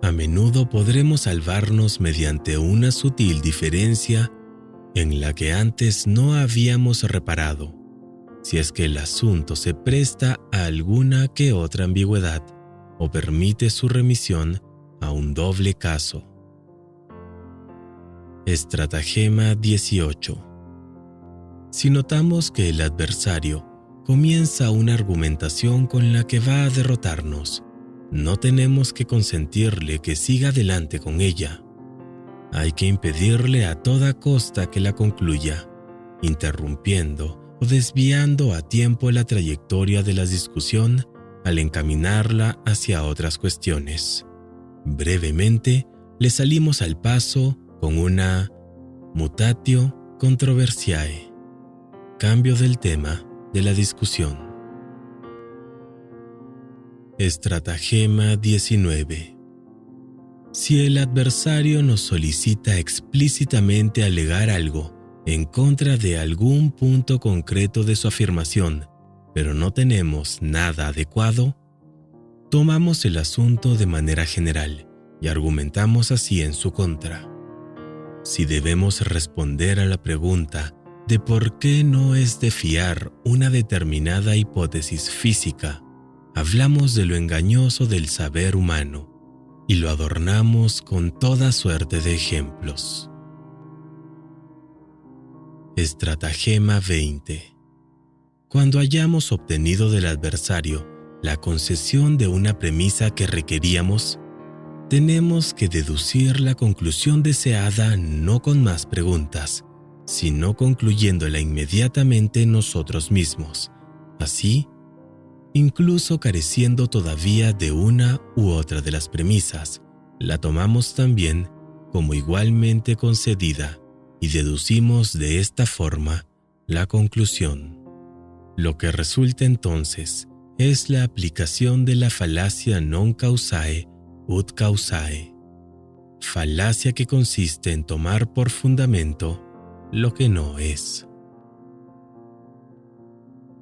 a menudo podremos salvarnos mediante una sutil diferencia en la que antes no habíamos reparado, si es que el asunto se presta a alguna que otra ambigüedad o permite su remisión a un doble caso. Estratagema 18. Si notamos que el adversario comienza una argumentación con la que va a derrotarnos, no tenemos que consentirle que siga adelante con ella. Hay que impedirle a toda costa que la concluya, interrumpiendo o desviando a tiempo la trayectoria de la discusión al encaminarla hacia otras cuestiones. Brevemente, le salimos al paso con una mutatio controversiae, cambio del tema de la discusión. Estratagema 19. Si el adversario nos solicita explícitamente alegar algo en contra de algún punto concreto de su afirmación, pero no tenemos nada adecuado, tomamos el asunto de manera general y argumentamos así en su contra. Si debemos responder a la pregunta de por qué no es de fiar una determinada hipótesis física, hablamos de lo engañoso del saber humano y lo adornamos con toda suerte de ejemplos. Estratagema 20. Cuando hayamos obtenido del adversario la concesión de una premisa que requeríamos, tenemos que deducir la conclusión deseada no con más preguntas, sino concluyéndola inmediatamente nosotros mismos. Así, incluso careciendo todavía de una u otra de las premisas, la tomamos también como igualmente concedida y deducimos de esta forma la conclusión. Lo que resulta entonces es la aplicación de la falacia non causae ut causae, falacia que consiste en tomar por fundamento lo que no es.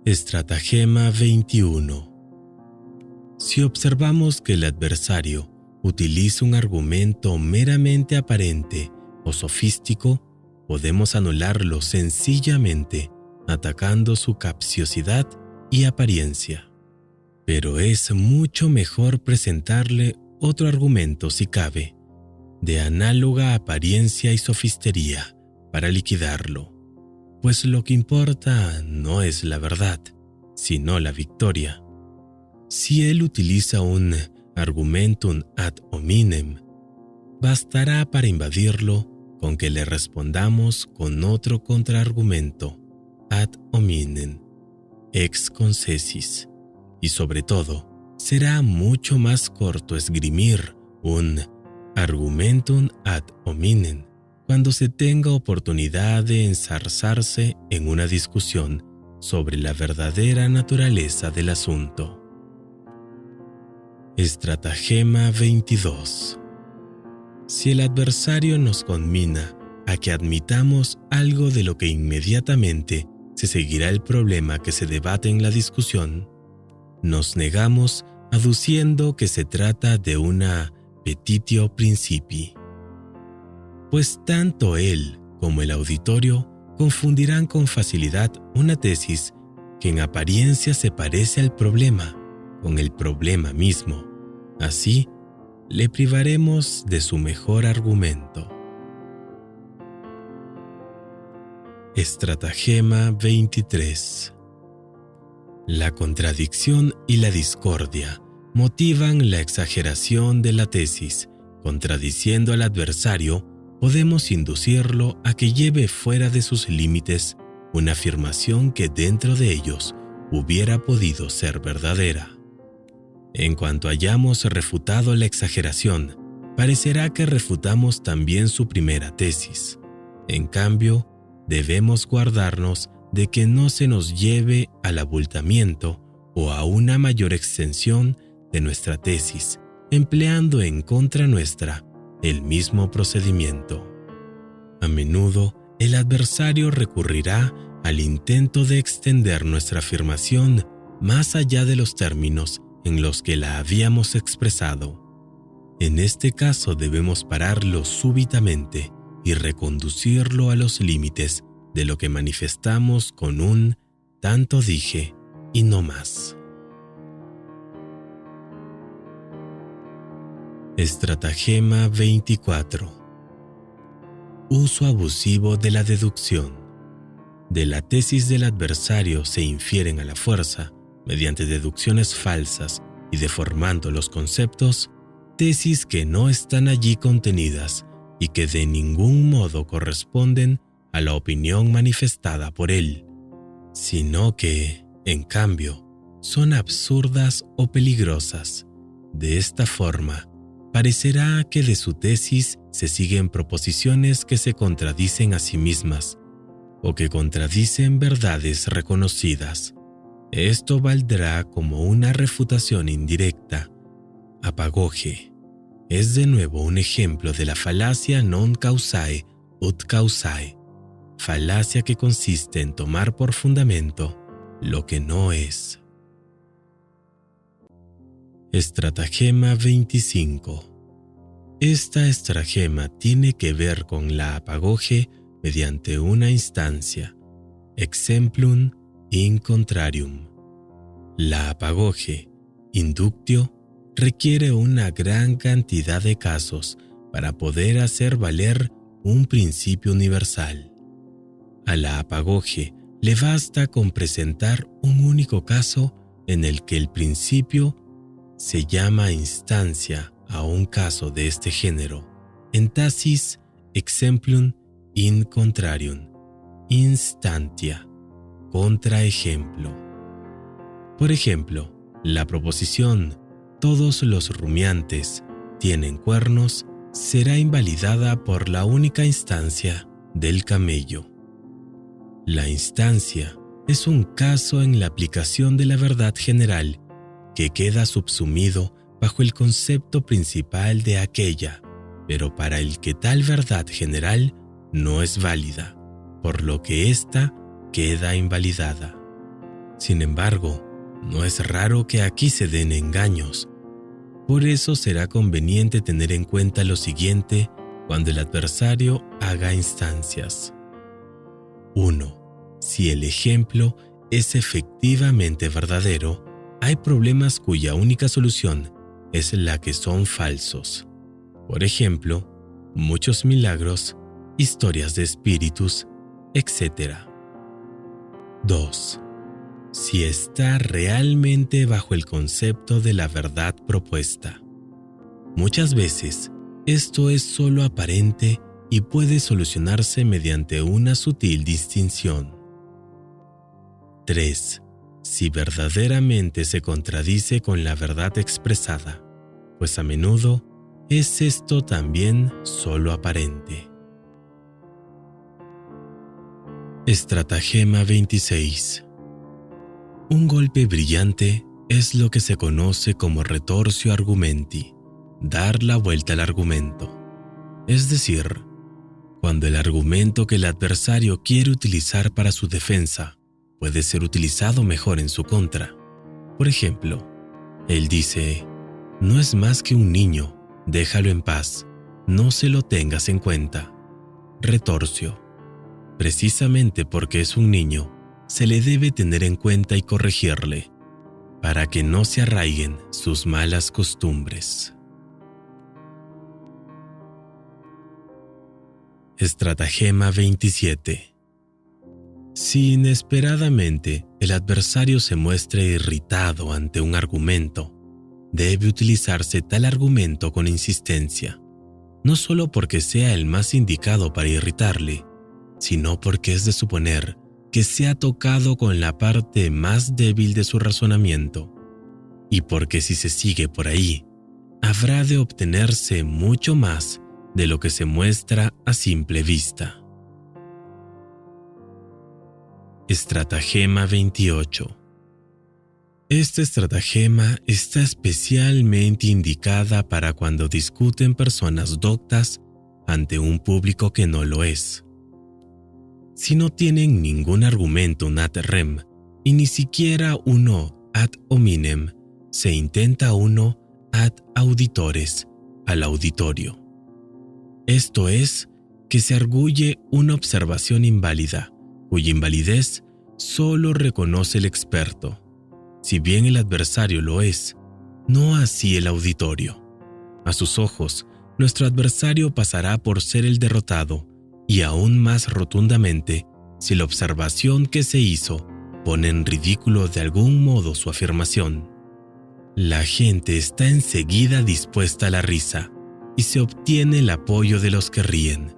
Estratagema 21. Si observamos que el adversario utiliza un argumento meramente aparente o sofístico, podemos anularlo sencillamente atacando su capciosidad y apariencia. Pero es mucho mejor presentarle otro argumento, si cabe, de análoga apariencia y sofistería para liquidarlo, pues lo que importa no es la verdad, sino la victoria. Si él utiliza un argumentum ad hominem, bastará para invadirlo con que le respondamos con otro contraargumento ad hominem, ex concessis, y sobre todo, será mucho más corto esgrimir un argumentum ad hominem cuando se tenga oportunidad de enzarzarse en una discusión sobre la verdadera naturaleza del asunto. Estratagema 22. Si el adversario nos conmina a que admitamos algo de lo que inmediatamente se seguirá el problema que se debate en la discusión, nos negamos aduciendo que se trata de una petitio principii, pues tanto él como el auditorio confundirán con facilidad una tesis que en apariencia se parece al problema con el problema mismo. Así, le privaremos de su mejor argumento. Estratagema 23. La contradicción y la discordia motivan la exageración de la tesis. Contradiciendo al adversario, podemos inducirlo a que lleve fuera de sus límites una afirmación que dentro de ellos hubiera podido ser verdadera. En cuanto hayamos refutado la exageración, parecerá que refutamos también su primera tesis. En cambio, debemos guardarnos de que no se nos lleve al abultamiento o a una mayor extensión de nuestra tesis, empleando en contra nuestra el mismo procedimiento. A menudo, el adversario recurrirá al intento de extender nuestra afirmación más allá de los términos en los que la habíamos expresado. En este caso debemos pararlo súbitamente y reconducirlo a los límites de lo que manifestamos con un tanto dije y no más. Estratagema 24. Uso abusivo de la deducción. De la tesis del adversario se infieren a la fuerza, mediante deducciones falsas y deformando los conceptos, tesis que no están allí contenidas y que de ningún modo corresponden a la opinión manifestada por él, sino que, en cambio, son absurdas o peligrosas. De esta forma, parecerá que de su tesis se siguen proposiciones que se contradicen a sí mismas o que contradicen verdades reconocidas. Esto valdrá como una refutación indirecta. Apagoge es de nuevo un ejemplo de la falacia non causae ut causae, falacia que consiste en tomar por fundamento lo que no es. Estratagema 25. Esta estratagema tiene que ver con la apagoge mediante una instancia, exemplum in contrarium. La apagoge, inductio, requiere una gran cantidad de casos para poder hacer valer un principio universal. A la apagoge le basta con presentar un único caso en el que el principio se llama instancia a un caso de este género, entasis exemplum in contrarium, instantia, contraejemplo. Por ejemplo, la proposición «todos los rumiantes tienen cuernos» será invalidada por la única instancia del camello. La instancia es un caso en la aplicación de la verdad general que queda subsumido bajo el concepto principal de aquella, pero para el que tal verdad general no es válida, por lo que ésta queda invalidada. Sin embargo, no es raro que aquí se den engaños. Por eso será conveniente tener en cuenta lo siguiente cuando el adversario haga instancias. 1. Si el ejemplo es efectivamente verdadero, hay problemas cuya única solución es la que son falsos. Por ejemplo, muchos milagros, historias de espíritus, etc. 2. Si está realmente bajo el concepto de la verdad propuesta. Muchas veces, esto es solo aparente y puede solucionarse mediante una sutil distinción. 3. Si verdaderamente se contradice con la verdad expresada, pues a menudo es esto también solo aparente. Estratagema 26. Un golpe brillante es lo que se conoce como retortio argumenti, dar la vuelta al argumento. Es decir, cuando el argumento que el adversario quiere utilizar para su defensa puede ser utilizado mejor en su contra. Por ejemplo, él dice, no es más que un niño, déjalo en paz, no se lo tengas en cuenta. Retorcio. Precisamente porque es un niño, se le debe tener en cuenta y corregirle, para que no se arraiguen sus malas costumbres. Estratagema 27. Si inesperadamente el adversario se muestra irritado ante un argumento, debe utilizarse tal argumento con insistencia, no solo porque sea el más indicado para irritarle, sino porque es de suponer que se ha tocado con la parte más débil de su razonamiento. y porque si se sigue por ahí, habrá de obtenerse mucho más de lo que se muestra a simple vista. Estratagema 28. Esta estratagema está especialmente indicada para cuando discuten personas doctas ante un público que no lo es. Si no tienen ningún argumentum ad rem y ni siquiera uno ad hominem, se intenta uno ad auditores, al auditorio. Esto es, que se arguye una observación inválida, cuya invalidez solo reconoce el experto. Si bien el adversario lo es, no así el auditorio. A sus ojos, nuestro adversario pasará por ser el derrotado, y aún más rotundamente si la observación que se hizo pone en ridículo de algún modo su afirmación. La gente está enseguida dispuesta a la risa, y se obtiene el apoyo de los que ríen.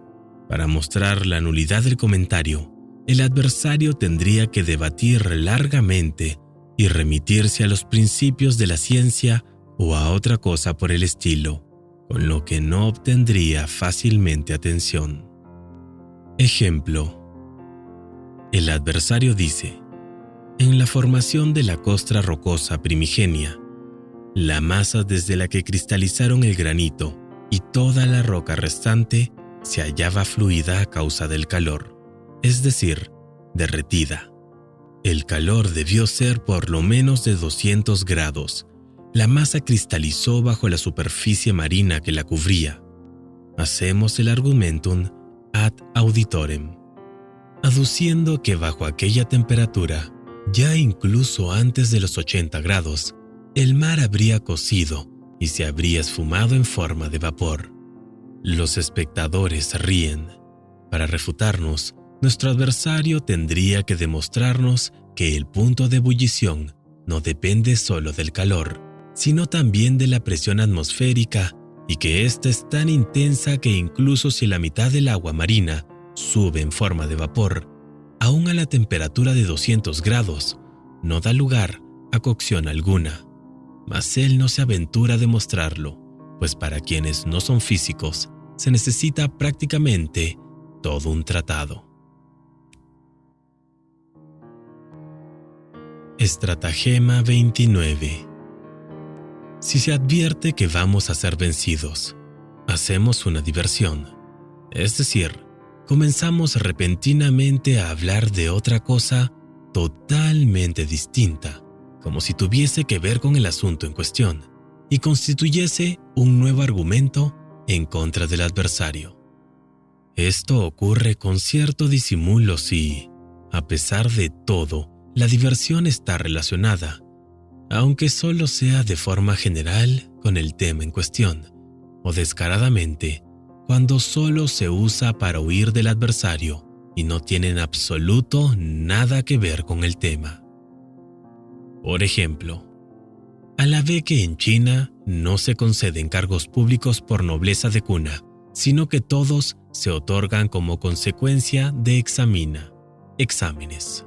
Para mostrar la nulidad del comentario, el adversario tendría que debatir largamente y remitirse a los principios de la ciencia o a otra cosa por el estilo, con lo que no obtendría fácilmente atención. Ejemplo. El adversario dice: en la formación de la costra rocosa primigenia, la masa desde la que cristalizaron el granito y toda la roca restante se hallaba fluida a causa del calor, es decir, derretida. El calor debió ser por lo menos de 200 grados. La masa cristalizó bajo la superficie marina que la cubría. Hacemos el argumentum ad auditorem, aduciendo que bajo aquella temperatura, ya incluso antes de los 80 grados, el mar habría cocido y se habría esfumado en forma de vapor. Los espectadores ríen. Para refutarnos, nuestro adversario tendría que demostrarnos que el punto de ebullición no depende solo del calor, sino también de la presión atmosférica, y que ésta es tan intensa que incluso si la mitad del agua marina sube en forma de vapor, aún a la temperatura de 200 grados, no da lugar a cocción alguna. Mas él no se aventura a demostrarlo, pues para quienes no son físicos, se necesita prácticamente todo un tratado. Estratagema 29. Si se advierte que vamos a ser vencidos, hacemos una diversión, es decir, comenzamos repentinamente a hablar de otra cosa totalmente distinta, como si tuviese que ver con el asunto en cuestión, y constituyese un nuevo argumento en contra del adversario. Esto ocurre con cierto disimulo si, a pesar de todo, la diversión está relacionada, aunque solo sea de forma general con el tema en cuestión, o descaradamente, cuando solo se usa para huir del adversario y no tiene en absoluto nada que ver con el tema. Por ejemplo, a la vez que en China no se conceden cargos públicos por nobleza de cuna, sino que todos se otorgan como consecuencia de exámenes.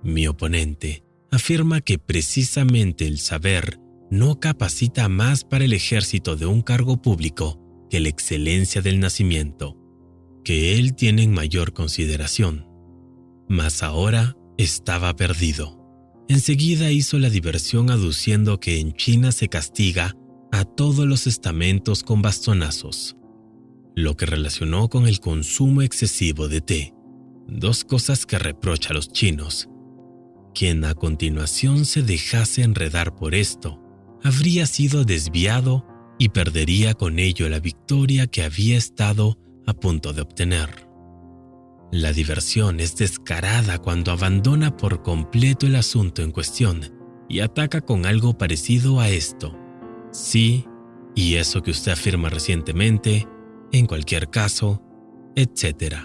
Mi oponente afirma que precisamente el saber no capacita más para el ejército de un cargo público que la excelencia del nacimiento, que él tiene en mayor consideración. Mas ahora estaba perdido. Enseguida hizo la diversión aduciendo que en China se castiga a todos los estamentos con bastonazos, lo que relacionó con el consumo excesivo de té, dos cosas que reprocha a los chinos. Quien a continuación se dejase enredar por esto, habría sido desviado y perdería con ello la victoria que había estado a punto de obtener. La diversión es descarada cuando abandona por completo el asunto en cuestión y ataca con algo parecido a esto. Sí, y eso que usted afirma recientemente, en cualquier caso, etc.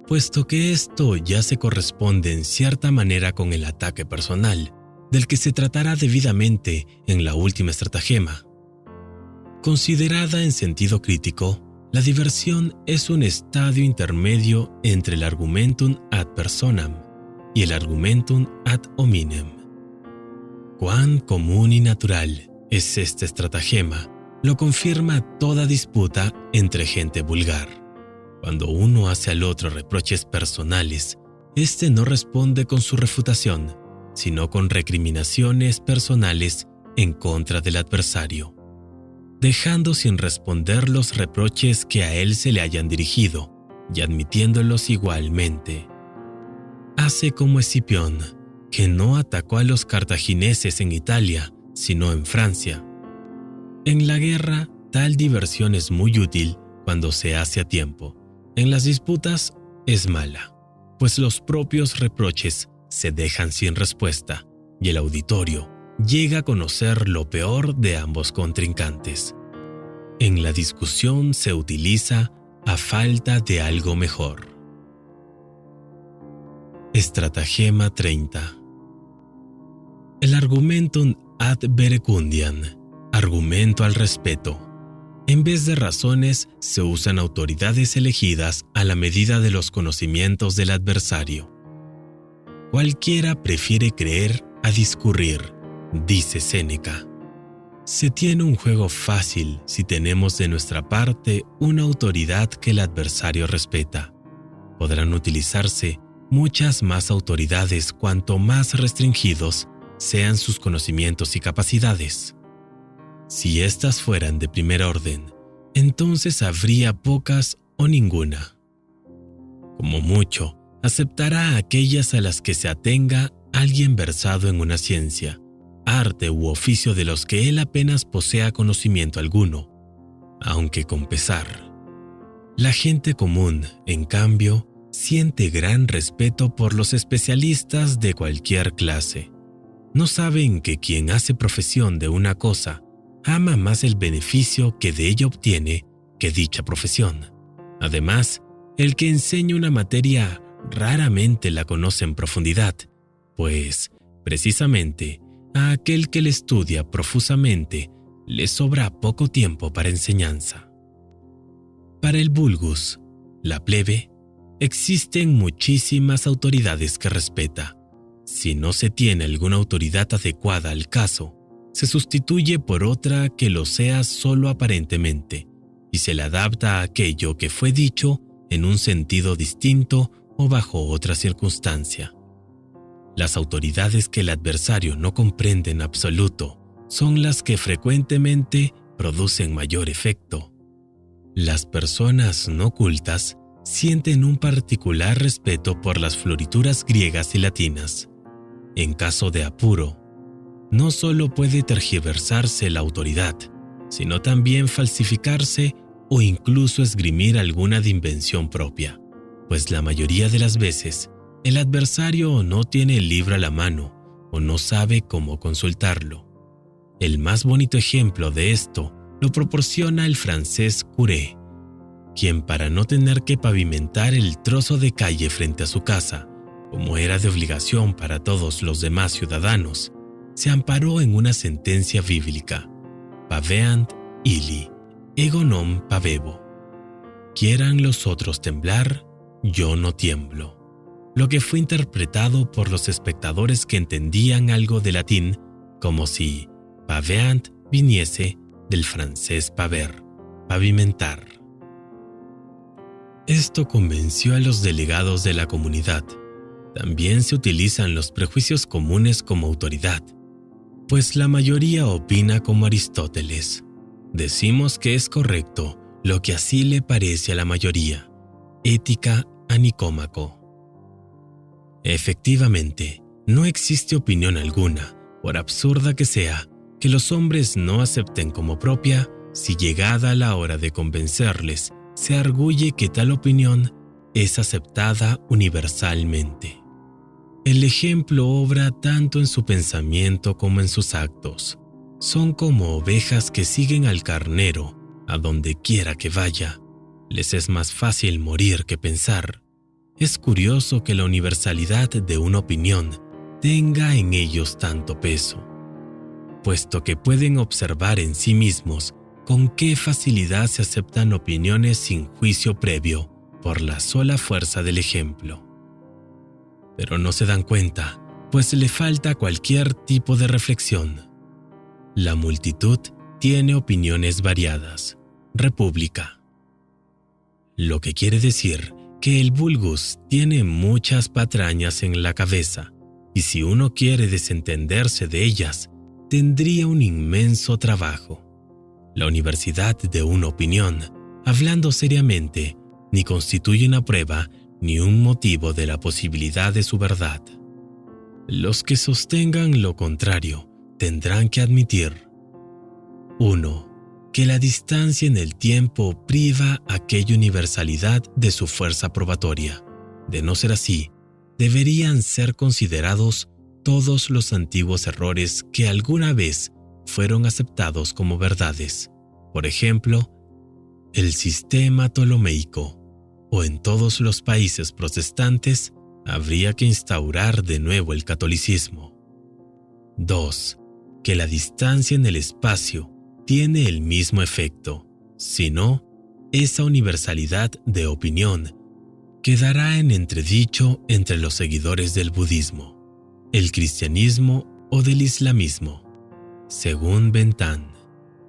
Puesto que esto ya se corresponde en cierta manera con el ataque personal, del que se tratará debidamente en la última estratagema. Considerada en sentido crítico, la diversión es un estadio intermedio entre el argumentum ad personam y el argumentum ad hominem. Cuán común y natural es este estratagema lo confirma toda disputa entre gente vulgar. Cuando uno hace al otro reproches personales, éste no responde con su refutación, sino con recriminaciones personales en contra del adversario, dejando sin responder los reproches que a él se le hayan dirigido y admitiéndolos igualmente. Hace como Escipión, que no atacó a los cartagineses en Italia, sino en Francia. En la guerra, tal diversión es muy útil cuando se hace a tiempo. En las disputas es mala, pues los propios reproches se dejan sin respuesta y el auditorio llega a conocer lo peor de ambos contrincantes. En la discusión se utiliza a falta de algo mejor. Estratagema 30. El argumentum ad verecundiam, argumento al respeto. En vez de razones, se usan autoridades elegidas a la medida de los conocimientos del adversario. Cualquiera prefiere creer a discurrir, dice Séneca. Se tiene un juego fácil si tenemos de nuestra parte una autoridad que el adversario respeta. Podrán utilizarse muchas más autoridades cuanto más restringidos sean sus conocimientos y capacidades. Si éstas fueran de primer orden, entonces habría pocas o ninguna. Como mucho, aceptará aquellas a las que se atenga alguien versado en una ciencia, arte u oficio de los que él apenas posea conocimiento alguno, aunque con pesar. La gente común, en cambio, siente gran respeto por los especialistas de cualquier clase. No saben que quien hace profesión de una cosa ama más el beneficio que de ella obtiene que dicha profesión. Además, el que enseña una materia raramente la conoce en profundidad, pues, precisamente, a aquel que le estudia profusamente le sobra poco tiempo para enseñanza. Para el vulgus, la plebe, existen muchísimas autoridades que respeta. Si no se tiene alguna autoridad adecuada al caso, se sustituye por otra que lo sea solo aparentemente, y se le adapta a aquello que fue dicho en un sentido distinto o bajo otra circunstancia. Las autoridades que el adversario no comprende en absoluto son las que frecuentemente producen mayor efecto. Las personas no cultas sienten un particular respeto por las florituras griegas y latinas. En caso de apuro, no solo puede tergiversarse la autoridad, sino también falsificarse o incluso esgrimir alguna de invención propia, pues la mayoría de las veces el adversario no tiene el libro a la mano o no sabe cómo consultarlo. El más bonito ejemplo de esto lo proporciona el francés Curé, quien para no tener que pavimentar el trozo de calle frente a su casa, como era de obligación para todos los demás ciudadanos, se amparó en una sentencia bíblica: paveant illi, ego non pavevo. Quieran los otros temblar, yo no tiemblo. Lo que fue interpretado por los espectadores que entendían algo de latín como si paveant viniese del francés paver, pavimentar. Esto convenció a los delegados de la comunidad. También se utilizan los prejuicios comunes como autoridad, pues la mayoría opina como Aristóteles. Decimos que es correcto lo que así le parece a la mayoría. Ética a Nicómaco. Efectivamente, no existe opinión alguna, por absurda que sea, que los hombres no acepten como propia si llegada la hora de convencerles, se arguye que tal opinión es aceptada universalmente. El ejemplo obra tanto en su pensamiento como en sus actos. Son como ovejas que siguen al carnero a donde quiera que vaya. Les es más fácil morir que pensar. Es curioso que la universalidad de una opinión tenga en ellos tanto peso, puesto que pueden observar en sí mismos con qué facilidad se aceptan opiniones sin juicio previo por la sola fuerza del ejemplo. Pero no se dan cuenta pues le falta cualquier tipo de reflexión. La multitud tiene opiniones variadas. República. Lo que quiere decir que el vulgus tiene muchas patrañas en la cabeza, y si uno quiere desentenderse de ellas, tendría un inmenso trabajo. La universidad de una opinión, hablando seriamente, ni constituye una prueba ni un motivo de la posibilidad de su verdad. Los que sostengan lo contrario tendrán que admitir: 1. Que la distancia en el tiempo priva aquella universalidad de su fuerza probatoria. De no ser así, deberían ser considerados todos los antiguos errores que alguna vez fueron aceptados como verdades. Por ejemplo, el sistema ptolomeico, o en todos los países protestantes habría que instaurar de nuevo el catolicismo. 2. Que la distancia en el espacio tiene el mismo efecto, si no, esa universalidad de opinión quedará en entredicho entre los seguidores del budismo, el cristianismo o del islamismo. Según Bentham,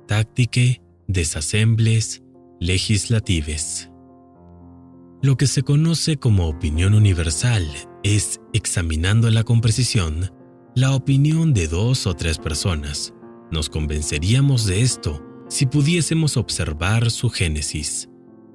Tactique des Assemblées Legislatives. Lo que se conoce como opinión universal es, examinándola con precisión, la opinión de 2 o 3 personas. Nos convenceríamos de esto si pudiésemos observar su génesis.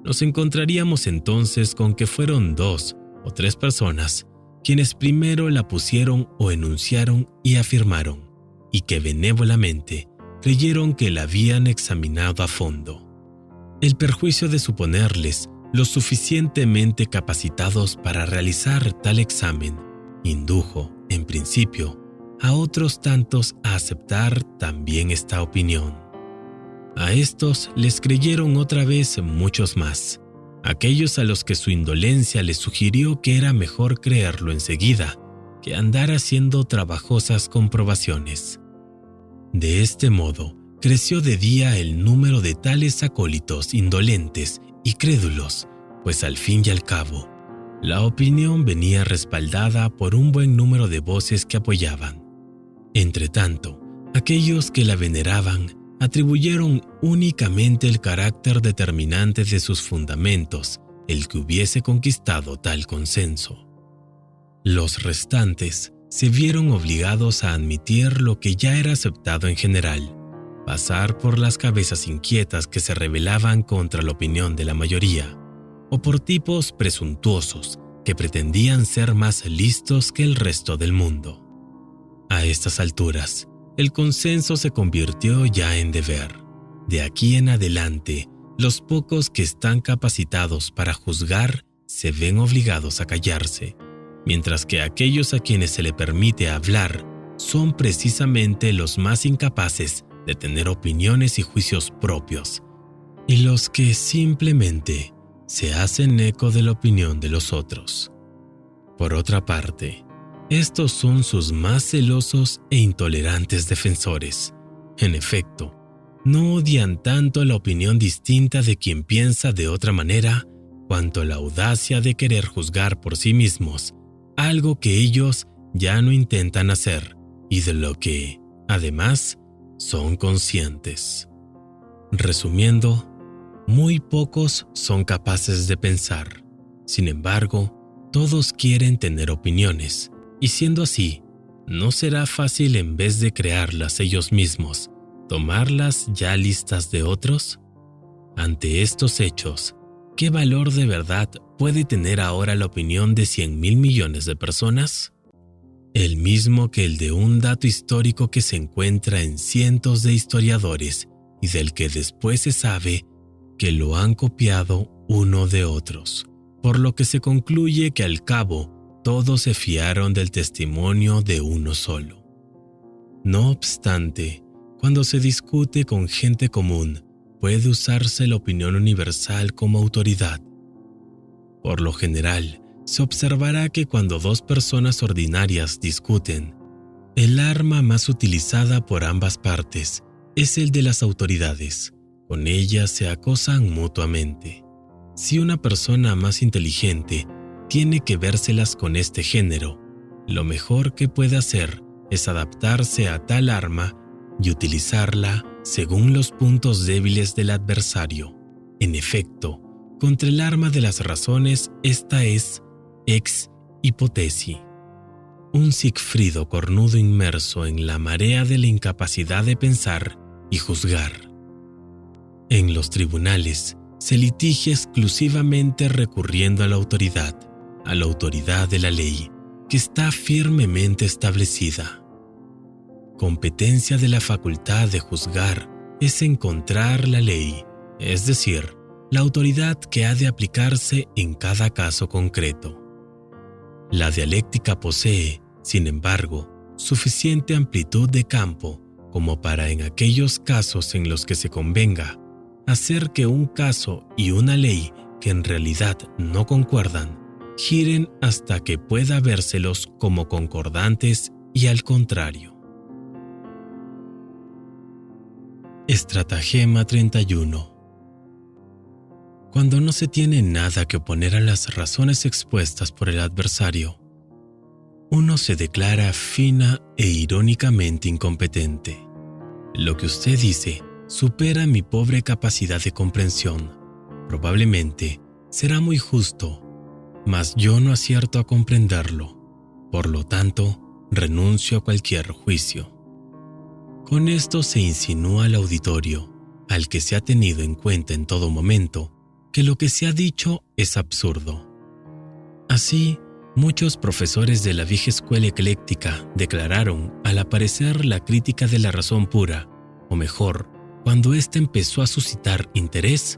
Nos encontraríamos entonces con que fueron 2 o 3 personas quienes primero la pusieron o enunciaron y afirmaron, y que benévolamente creyeron que la habían examinado a fondo. El perjuicio de suponerles lo suficientemente capacitados para realizar tal examen indujo, en principio, a otros tantos a aceptar también esta opinión. A estos les creyeron otra vez muchos más, aquellos a los que su indolencia les sugirió que era mejor creerlo enseguida que andar haciendo trabajosas comprobaciones. De este modo, creció de día el número de tales acólitos indolentes y crédulos, pues al fin y al cabo, la opinión venía respaldada por un buen número de voces que apoyaban. Entretanto, aquellos que la veneraban atribuyeron únicamente el carácter determinante de sus fundamentos, el que hubiese conquistado tal consenso. Los restantes se vieron obligados a admitir lo que ya era aceptado en general, pasar por las cabezas inquietas que se rebelaban contra la opinión de la mayoría, o por tipos presuntuosos que pretendían ser más listos que el resto del mundo. A estas alturas, el consenso se convirtió ya en deber. De aquí en adelante, los pocos que están capacitados para juzgar se ven obligados a callarse, mientras que aquellos a quienes se le permite hablar son precisamente los más incapaces de tener opiniones y juicios propios, y los que simplemente se hacen eco de la opinión de los otros. Por otra parte, estos son sus más celosos e intolerantes defensores. En efecto, no odian tanto la opinión distinta de quien piensa de otra manera, cuanto la audacia de querer juzgar por sí mismos, algo que ellos ya no intentan hacer y de lo que, además, son conscientes. Resumiendo, muy pocos son capaces de pensar. Sin embargo, todos quieren tener opiniones, y siendo así, ¿no será fácil en vez de crearlas ellos mismos, tomarlas ya listas de otros? Ante estos hechos, ¿qué valor de verdad puede tener ahora la opinión de 100.000 millones de personas? El mismo que el de un dato histórico que se encuentra en cientos de historiadores y del que después se sabe que lo han copiado uno de otros, por lo que se concluye que al cabo todos se fiaron del testimonio de uno solo. No obstante, cuando se discute con gente común, puede usarse la opinión universal como autoridad. Por lo general, se observará que cuando 2 personas ordinarias discuten, el arma más utilizada por ambas partes es el de las autoridades. Con ellas se acosan mutuamente. Si una persona más inteligente tiene que vérselas con este género, lo mejor que puede hacer es adaptarse a tal arma y utilizarla según los puntos débiles del adversario. En efecto, contra el arma de las razones, esta es ex hipótesis. Un Sigfrido cornudo inmerso en la marea de la incapacidad de pensar y juzgar. En los tribunales se litigia exclusivamente recurriendo a la autoridad de la ley, que está firmemente establecida. Competencia de la facultad de juzgar es encontrar la ley, es decir, la autoridad que ha de aplicarse en cada caso concreto. La dialéctica posee, sin embargo, suficiente amplitud de campo como para, en aquellos casos en los que se convenga, hacer que un caso y una ley que en realidad no concuerdan giren hasta que pueda vérselos como concordantes y al contrario. Estratagema 31. Cuando no se tiene nada que oponer a las razones expuestas por el adversario, uno se declara fina e irónicamente incompetente. Lo que usted dice supera mi pobre capacidad de comprensión. Probablemente será muy justo, mas yo no acierto a comprenderlo. Por lo tanto, renuncio a cualquier juicio. Con esto se insinúa al auditorio, al que se ha tenido en cuenta en todo momento, que lo que se ha dicho es absurdo. Así, muchos profesores de la vieja escuela ecléctica declararon al aparecer la crítica de la razón pura, o mejor, cuando ésta empezó a suscitar interés,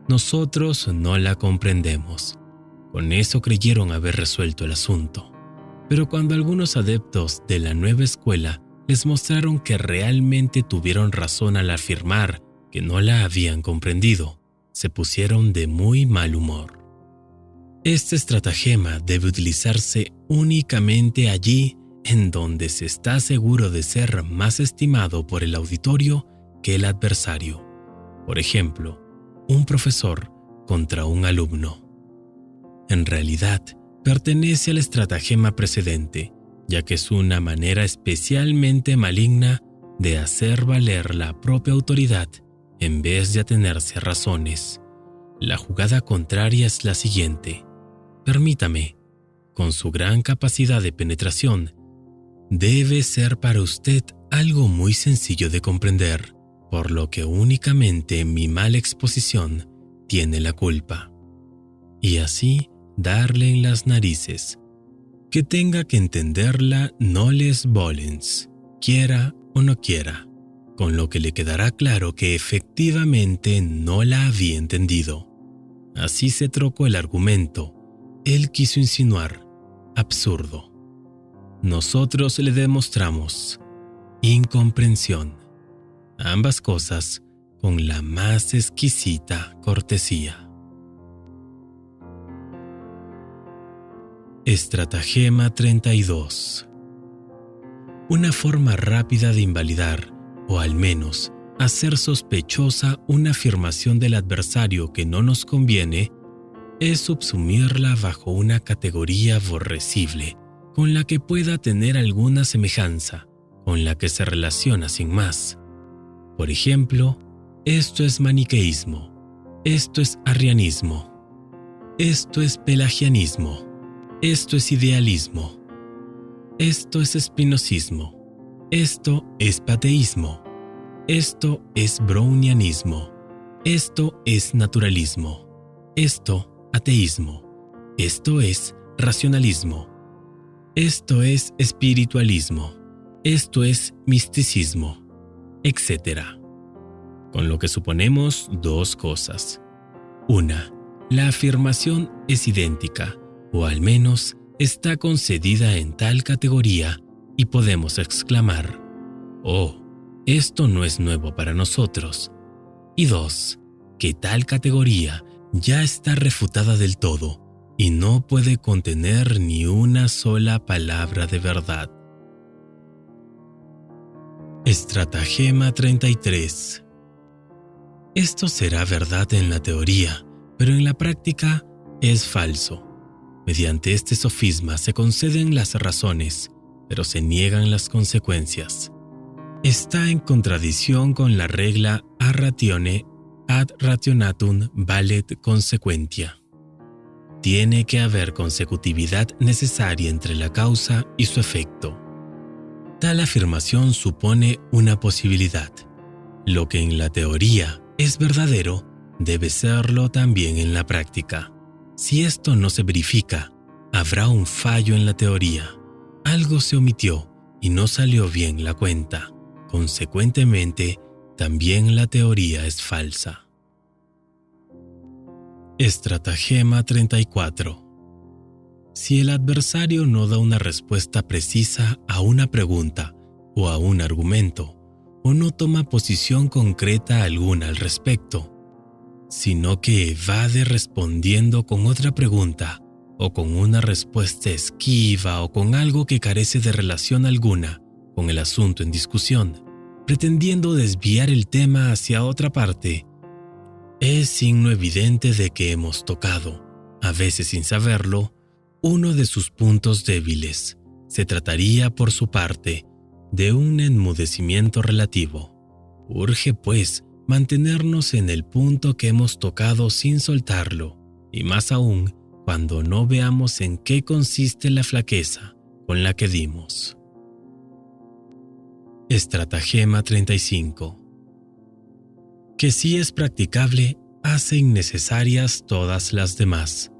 nosotros no la comprendemos. Con eso creyeron haber resuelto el asunto. Pero cuando algunos adeptos de la nueva escuela les mostraron que realmente tuvieron razón al afirmar que no la habían comprendido, se pusieron de muy mal humor. Este estratagema debe utilizarse únicamente allí en donde se está seguro de ser más estimado por el auditorio que el adversario. Por ejemplo, un profesor contra un alumno. En realidad, pertenece al estratagema precedente, ya que es una manera especialmente maligna de hacer valer la propia autoridad en vez de atenerse a razones. La jugada contraria es la siguiente. Permítame, con su gran capacidad de penetración, debe ser para usted algo muy sencillo de comprender, por lo que únicamente mi mala exposición tiene la culpa. Y así darle en las narices. Que tenga que entenderla no les volens, quiera o no quiera, con lo que le quedará claro que efectivamente no la había entendido. Así se trocó el argumento. Él quiso insinuar, absurdo. Nosotros le demostramos incomprensión. Ambas cosas con la más exquisita cortesía. Estratagema 32. Una forma rápida de invalidar, o al menos hacer sospechosa una afirmación del adversario que no nos conviene, es subsumirla bajo una categoría aborrecible con la que pueda tener alguna semejanza, con la que se relaciona sin más. Por ejemplo, esto es maniqueísmo, esto es arrianismo, esto es pelagianismo, esto es idealismo, esto es espinosismo, esto es pateísmo, esto es brownianismo, esto es naturalismo, esto ateísmo, esto es racionalismo, esto es espiritualismo, esto es misticismo, etc. Con lo que suponemos dos cosas. Una, la afirmación es idéntica, o al menos está concedida en tal categoría, y podemos exclamar, «Oh, esto no es nuevo para nosotros». Y dos, que tal categoría ya está refutada del todo y no puede contener ni una sola palabra de verdad. Estratagema 33. Esto será verdad en la teoría, pero en la práctica es falso. Mediante este sofisma se conceden las razones, pero se niegan las consecuencias. Está en contradicción con la regla a ratione ad rationatum valet consequentia. Tiene que haber consecutividad necesaria entre la causa y su efecto. Tal afirmación supone una posibilidad. Lo que en la teoría es verdadero, debe serlo también en la práctica. Si esto no se verifica, habrá un fallo en la teoría. Algo se omitió y no salió bien la cuenta. Consecuentemente, también la teoría es falsa. Estratagema 34. Si el adversario no da una respuesta precisa a una pregunta o a un argumento, o no toma posición concreta alguna al respecto, sino que evade respondiendo con otra pregunta, o con una respuesta esquiva o con algo que carece de relación alguna con el asunto en discusión, pretendiendo desviar el tema hacia otra parte, es signo evidente de que hemos tocado, a veces sin saberlo, uno de sus puntos débiles. Se trataría, por su parte, de un enmudecimiento relativo. Urge, pues, mantenernos en el punto que hemos tocado sin soltarlo, y más aún cuando no veamos en qué consiste la flaqueza con la que dimos. Estratagema 35. Que si es practicable, hace innecesarias todas las demás.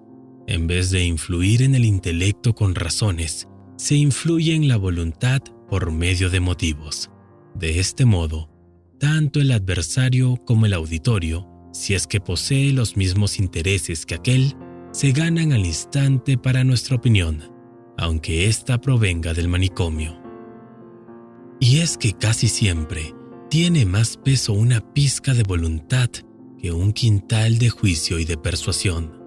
En vez de influir en el intelecto con razones, se influye en la voluntad por medio de motivos. De este modo, tanto el adversario como el auditorio, si es que posee los mismos intereses que aquel, se ganan al instante para nuestra opinión, aunque ésta provenga del manicomio. Y es que casi siempre tiene más peso una pizca de voluntad que un quintal de juicio y de persuasión.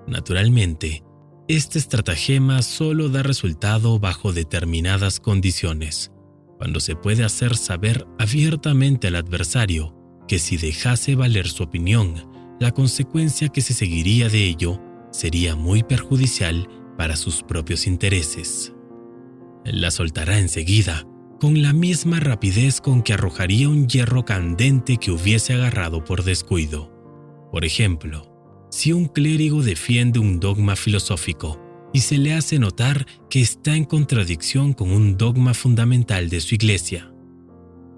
Naturalmente, este estratagema solo da resultado bajo determinadas condiciones, cuando se puede hacer saber abiertamente al adversario que si dejase valer su opinión, la consecuencia que se seguiría de ello sería muy perjudicial para sus propios intereses. La soltará enseguida, con la misma rapidez con que arrojaría un hierro candente que hubiese agarrado por descuido. Por ejemplo, si un clérigo defiende un dogma filosófico y se le hace notar que está en contradicción con un dogma fundamental de su iglesia,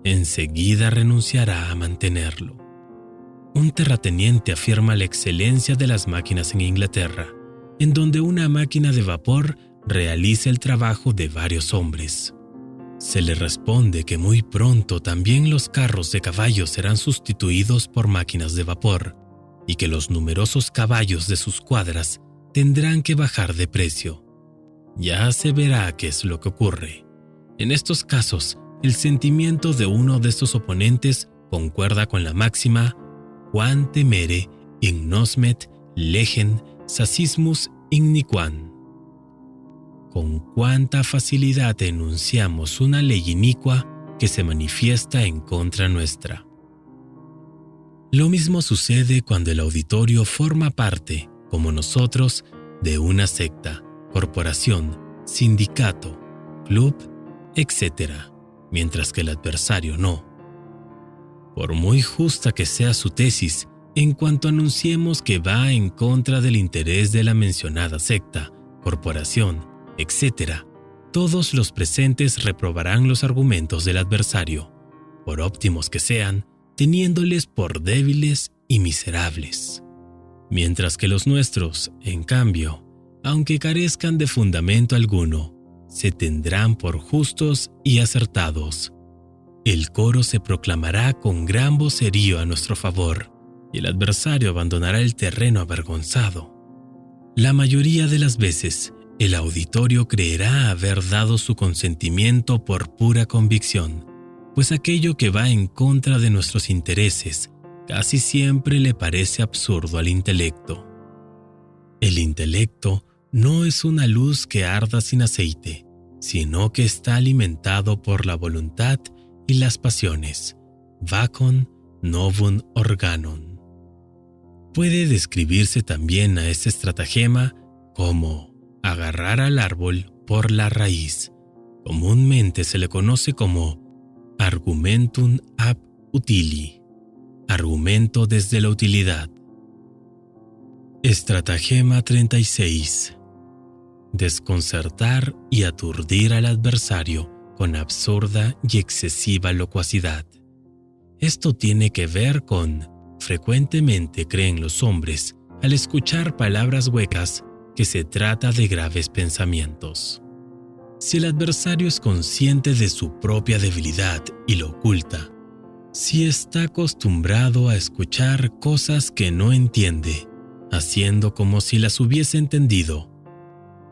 enseguida renunciará a mantenerlo. Un terrateniente afirma la excelencia de las máquinas en Inglaterra, en donde una máquina de vapor realiza el trabajo de varios hombres. Se le responde que muy pronto también los carros de caballos serán sustituidos por máquinas de vapor, y que los numerosos caballos de sus cuadras tendrán que bajar de precio. Ya se verá qué es lo que ocurre. En estos casos, el sentimiento de uno de estos oponentes concuerda con la máxima quam temere ignosmet legem sacismus igniquam. Con cuánta facilidad enunciamos una ley inicua que se manifiesta en contra nuestra. Lo mismo sucede cuando el auditorio forma parte, como nosotros, de una secta, corporación, sindicato, club, etc., mientras que el adversario no. Por muy justa que sea su tesis, en cuanto anunciemos que va en contra del interés de la mencionada secta, corporación, etc., todos los presentes reprobarán los argumentos del adversario, por óptimos que sean, teniéndoles por débiles y miserables. Mientras que los nuestros, en cambio, aunque carezcan de fundamento alguno, se tendrán por justos y acertados. El coro se proclamará con gran vocerío a nuestro favor, y el adversario abandonará el terreno avergonzado. La mayoría de las veces, el auditorio creerá haber dado su consentimiento por pura convicción, pues aquello que va en contra de nuestros intereses casi siempre le parece absurdo al intelecto. El intelecto no es una luz que arda sin aceite, sino que está alimentado por la voluntad y las pasiones, vacon novum organum. Puede describirse también a este estratagema como agarrar al árbol por la raíz. Comúnmente se le conoce como argumentum ab utili, argumento desde la utilidad. Estratagema 36. Desconcertar y aturdir al adversario con absurda y excesiva locuacidad. Esto tiene que ver con: frecuentemente creen los hombres, al escuchar palabras huecas, que se trata de graves pensamientos. Si el adversario es consciente de su propia debilidad y lo oculta, si está acostumbrado a escuchar cosas que no entiende, haciendo como si las hubiese entendido,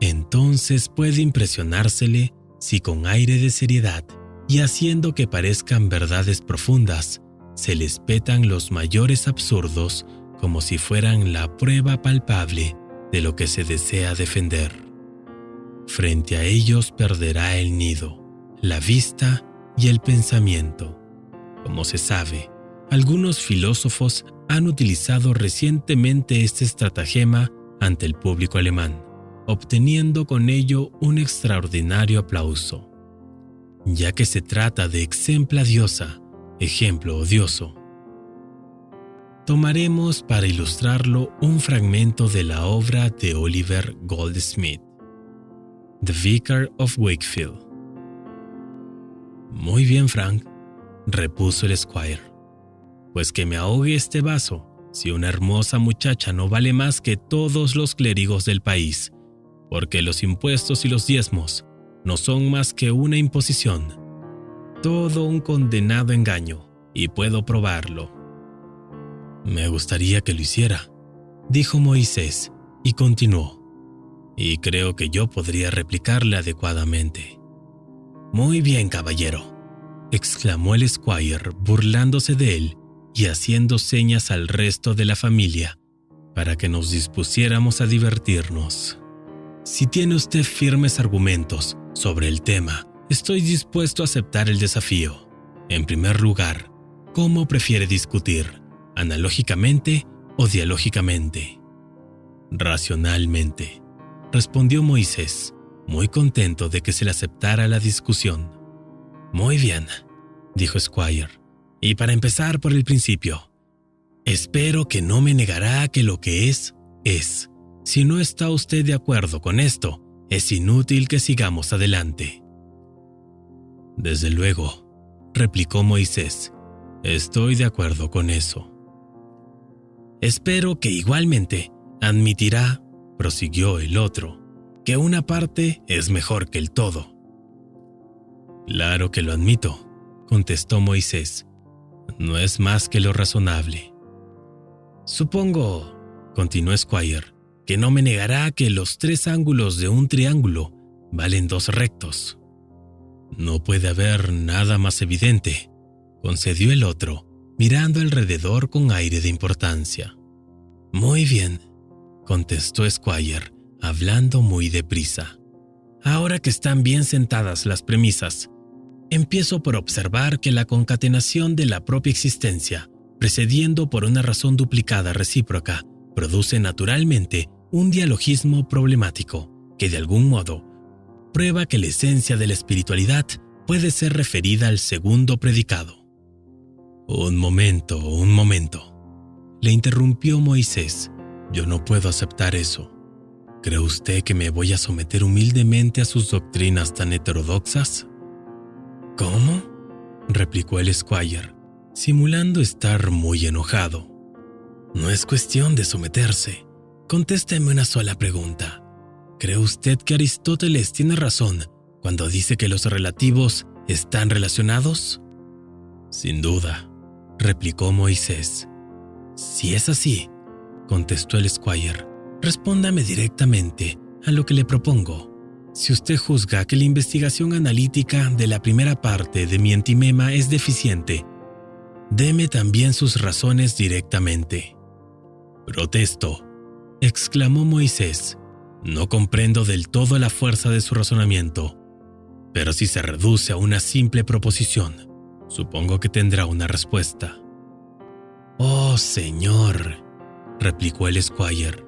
entonces puede impresionársele si con aire de seriedad y haciendo que parezcan verdades profundas, se les petan los mayores absurdos como si fueran la prueba palpable de lo que se desea defender. Frente a ellos perderá el nido, la vista y el pensamiento. Como se sabe, algunos filósofos han utilizado recientemente este estratagema ante el público alemán, obteniendo con ello un extraordinario aplauso. Ya que se trata de exempla diosa, ejemplo odioso. Tomaremos para ilustrarlo un fragmento de la obra de Oliver Goldsmith, The Vicar of Wakefield. «Muy bien, Frank», repuso el Squire, «pues que me ahogue este vaso, si una hermosa muchacha no vale más que todos los clérigos del país, porque los impuestos y los diezmos no son más que una imposición, todo un condenado engaño, y puedo probarlo». «Me gustaría que lo hiciera», dijo Moisés, y continuó, «y creo que yo podría replicarle adecuadamente». «Muy bien, caballero», exclamó el Squire, burlándose de él y haciendo señas al resto de la familia para que nos dispusiéramos a divertirnos. «Si tiene usted firmes argumentos sobre el tema, estoy dispuesto a aceptar el desafío. En primer lugar, ¿cómo prefiere discutir? ¿Analógicamente o dialógicamente?» «Racionalmente», respondió Moisés, muy contento de que se le aceptara la discusión. «Muy bien», dijo Squire, «y para empezar por el principio, espero que no me negará que lo que es. Si no está usted de acuerdo con esto, es inútil que sigamos adelante». «Desde luego», replicó Moisés, «estoy de acuerdo con eso». «Espero que igualmente admitirá», prosiguió el otro, «que una parte es mejor que el todo». «Claro que lo admito», contestó Moisés. «No es más que lo razonable». «Supongo», continuó Squire, «que no me negará que los 3 ángulos de un triángulo valen 2 rectos». «No puede haber nada más evidente», concedió el otro, mirando alrededor con aire de importancia. «Muy bien», contestó Squire, hablando muy deprisa. «Ahora que están bien sentadas las premisas, empiezo por observar que la concatenación de la propia existencia, precediendo por una razón duplicada recíproca, produce naturalmente un dialogismo problemático que de algún modo prueba que la esencia de la espiritualidad puede ser referida al segundo predicado». Un momento, le interrumpió Moisés. «Yo no puedo aceptar eso. ¿Cree usted que me voy a someter humildemente a sus doctrinas tan heterodoxas?» «¿Cómo?», replicó el Squire, simulando estar muy enojado. «No es cuestión de someterse. Contésteme una sola pregunta. ¿Cree usted que Aristóteles tiene razón cuando dice que los relativos están relacionados?» «Sin duda», replicó Moisés. «Si es así», contestó el Squire, «respóndame directamente a lo que le propongo. Si usted juzga que la investigación analítica de la primera parte de mi entimema es deficiente, deme también sus razones directamente». «Protesto», exclamó Moisés. «No comprendo del todo la fuerza de su razonamiento, pero si se reduce a una simple proposición, supongo que tendrá una respuesta». «Oh, señor», replicó el Squire,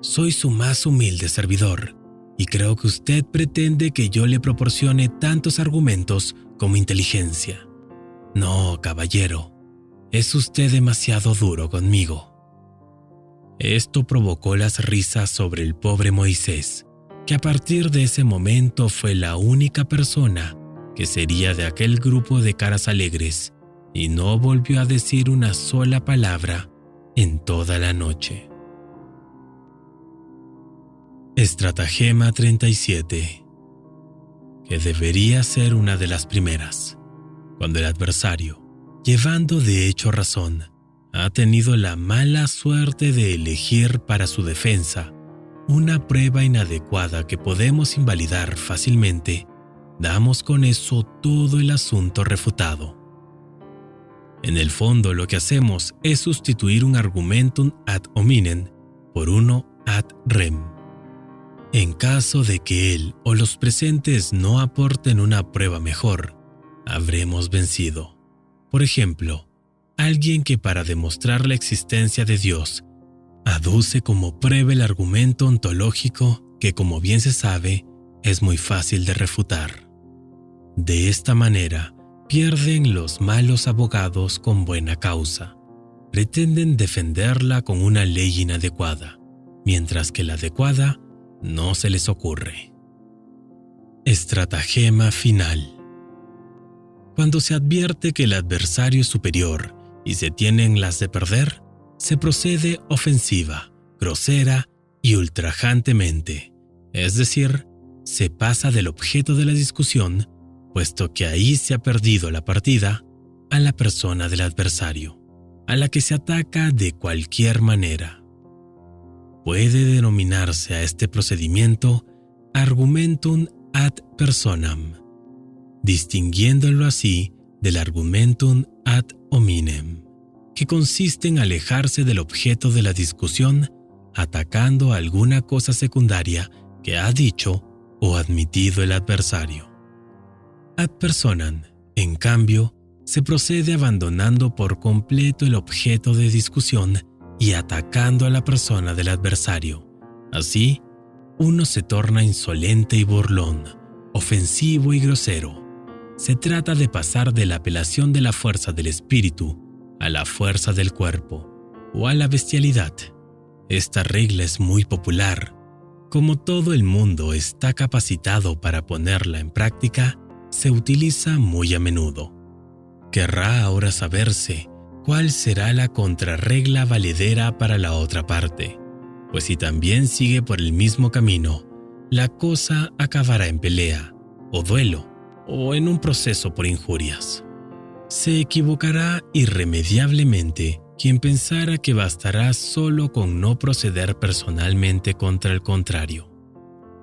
«soy su más humilde servidor, y creo que usted pretende que yo le proporcione tantos argumentos como inteligencia. No, caballero, es usted demasiado duro conmigo. Esto provocó las risas sobre el pobre Moisés, que a partir de ese momento fue la única persona que sería de aquel grupo de caras alegres y no volvió a decir una sola palabra en toda la noche. Estratagema 37, que debería ser una de las primeras, cuando el adversario, llevando de hecho razón, ha tenido la mala suerte de elegir para su defensa una prueba inadecuada que podemos invalidar fácilmente, damos con eso todo el asunto refutado. En el fondo lo que hacemos es sustituir un argumentum ad hominem por uno ad rem. En caso de que él o los presentes no aporten una prueba mejor, habremos vencido. Por ejemplo, alguien que para demostrar la existencia de Dios aduce como prueba el argumento ontológico que, como bien se sabe, es muy fácil de refutar. De esta manera, pierden los malos abogados con buena causa. Pretenden defenderla con una ley inadecuada, mientras que la adecuada no se les ocurre. Estratagema final. Cuando se advierte que el adversario es superior y se tienen las de perder, se procede ofensiva, grosera y ultrajantemente, es decir, se pasa del objeto de la discusión, puesto que ahí se ha perdido la partida, a la persona del adversario, a la que se ataca de cualquier manera. Puede denominarse a este procedimiento argumentum ad personam, distinguiéndolo así del argumentum ad hominem, que consiste en alejarse del objeto de la discusión atacando alguna cosa secundaria que ha dicho o admitido el adversario. Ad personam, en cambio, se procede abandonando por completo el objeto de discusión y atacando a la persona del adversario. Así, uno se torna insolente y burlón, ofensivo y grosero. Se trata de pasar de la apelación de la fuerza del espíritu a la fuerza del cuerpo o a la bestialidad. Esta regla es muy popular. Como todo el mundo está capacitado para ponerla en práctica, se utiliza muy a menudo. Querrá ahora saberse cuál será la contrarregla valedera para la otra parte, pues si también sigue por el mismo camino, la cosa acabará en pelea, o duelo, o en un proceso por injurias. Se equivocará irremediablemente quien pensara que bastará solo con no proceder personalmente contra el contrario.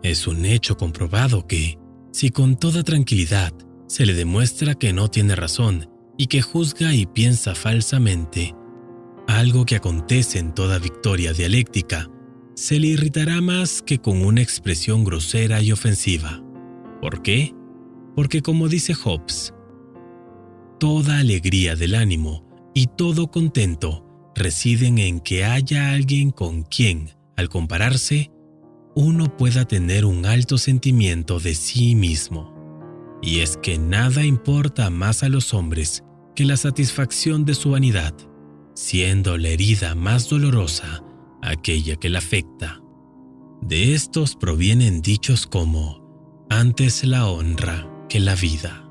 Es un hecho comprobado que, si con toda tranquilidad se le demuestra que no tiene razón y que juzga y piensa falsamente, algo que acontece en toda victoria dialéctica, se le irritará más que con una expresión grosera y ofensiva. ¿Por qué? Porque, como dice Hobbes, toda alegría del ánimo y todo contento residen en que haya alguien con quien, al compararse, uno pueda tener un alto sentimiento de sí mismo. Y es que nada importa más a los hombres que la satisfacción de su vanidad, siendo la herida más dolorosa aquella que la afecta. De estos provienen dichos como «antes la honra que la vida».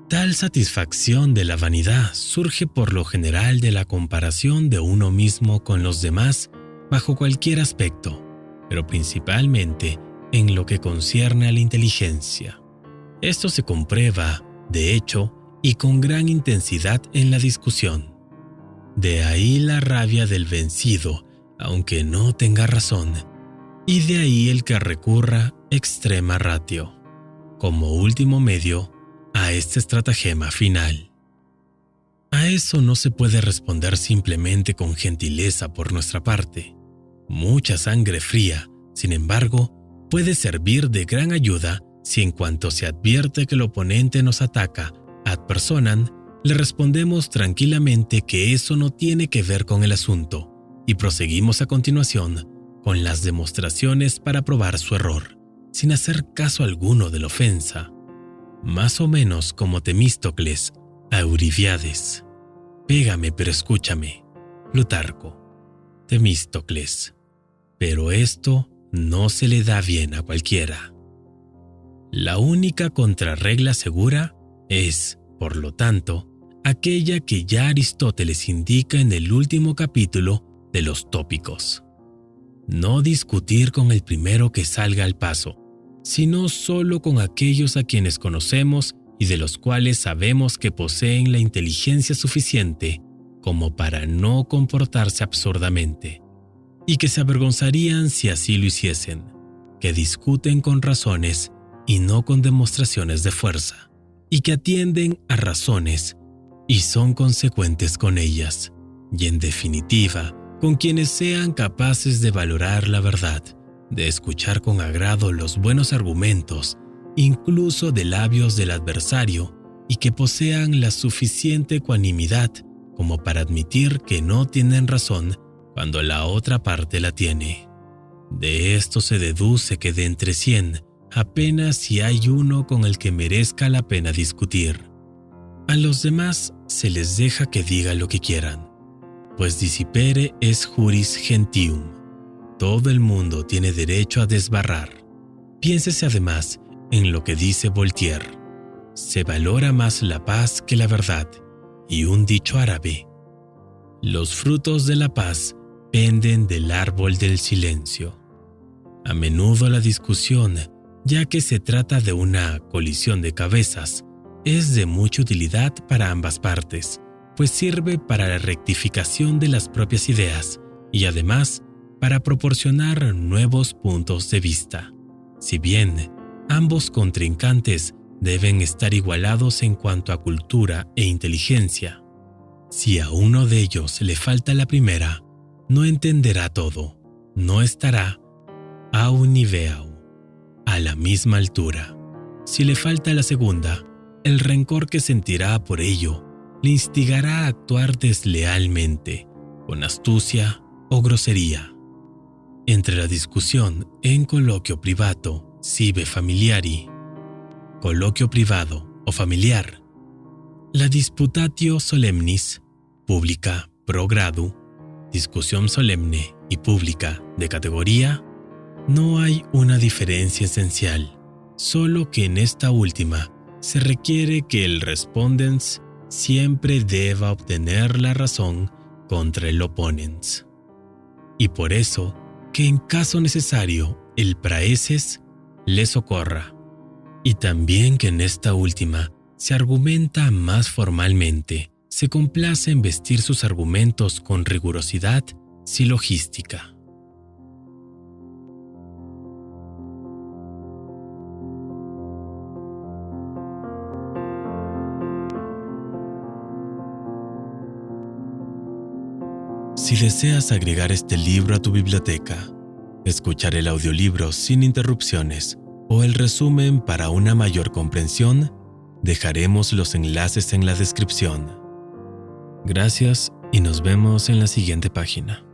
Tal satisfacción de la vanidad surge por lo general de la comparación de uno mismo con los demás bajo cualquier aspecto, pero principalmente en lo que concierne a la inteligencia. Esto se comprueba, de hecho, y con gran intensidad en la discusión. De ahí la rabia del vencido, aunque no tenga razón, y de ahí el que recurra extrema ratio, como último medio, a este estratagema final. A eso no se puede responder simplemente con gentileza por nuestra parte. Mucha sangre fría, sin embargo, puede servir de gran ayuda si en cuanto se advierte que el oponente nos ataca ad personam, le respondemos tranquilamente que eso no tiene que ver con el asunto y proseguimos a continuación con las demostraciones para probar su error, sin hacer caso alguno de la ofensa, más o menos como Temístocles a Euríbiades. Pégame pero escúchame. Plutarco. Temístocles. Pero esto no se le da bien a cualquiera. La única contrarregla segura es, por lo tanto, aquella que ya Aristóteles indica en el último capítulo de los Tópicos. No discutir con el primero que salga al paso, sino solo con aquellos a quienes conocemos y de los cuales sabemos que poseen la inteligencia suficiente como para no comportarse absurdamente, y que se avergonzarían si así lo hiciesen, que discuten con razones y no con demostraciones de fuerza, y que atienden a razones y son consecuentes con ellas, y en definitiva, con quienes sean capaces de valorar la verdad, de escuchar con agrado los buenos argumentos, incluso de labios del adversario, y que posean la suficiente ecuanimidad como para admitir que no tienen razón cuando la otra parte la tiene. De esto se deduce que de entre 100, apenas si hay uno con el que merezca la pena discutir. A los demás se les deja que diga lo que quieran, pues disipere es juris gentium. Todo el mundo tiene derecho a desbarrar. Piénsese además en lo que dice Voltaire: se valora más la paz que la verdad, y un dicho árabe: los frutos de la paz penden del árbol del silencio. A menudo la discusión, ya que se trata de una colisión de cabezas, es de mucha utilidad para ambas partes, pues sirve para la rectificación de las propias ideas y además para proporcionar nuevos puntos de vista. Si bien ambos contrincantes deben estar igualados en cuanto a cultura e inteligencia, si a uno de ellos le falta la primera, no entenderá todo, no estará auniveau, a la misma altura. Si le falta la segunda, el rencor que sentirá por ello le instigará a actuar deslealmente, con astucia o grosería. Entre la discusión en colloquio privato, sive familiari, coloquio privado o familiar, la disputatio solemnis, pública pro gradu, discusión solemne y pública de categoría, no hay una diferencia esencial, solo que en esta última se requiere que el respondens siempre deba obtener la razón contra el opponens. Y por eso, que en caso necesario el praeses le socorra. Y también que en esta última se argumenta más formalmente, se complace en vestir sus argumentos con rigurosidad silogística. Si deseas agregar este libro a tu biblioteca, escuchar el audiolibro sin interrupciones o el resumen para una mayor comprensión, dejaremos los enlaces en la descripción. Gracias y nos vemos en la siguiente página.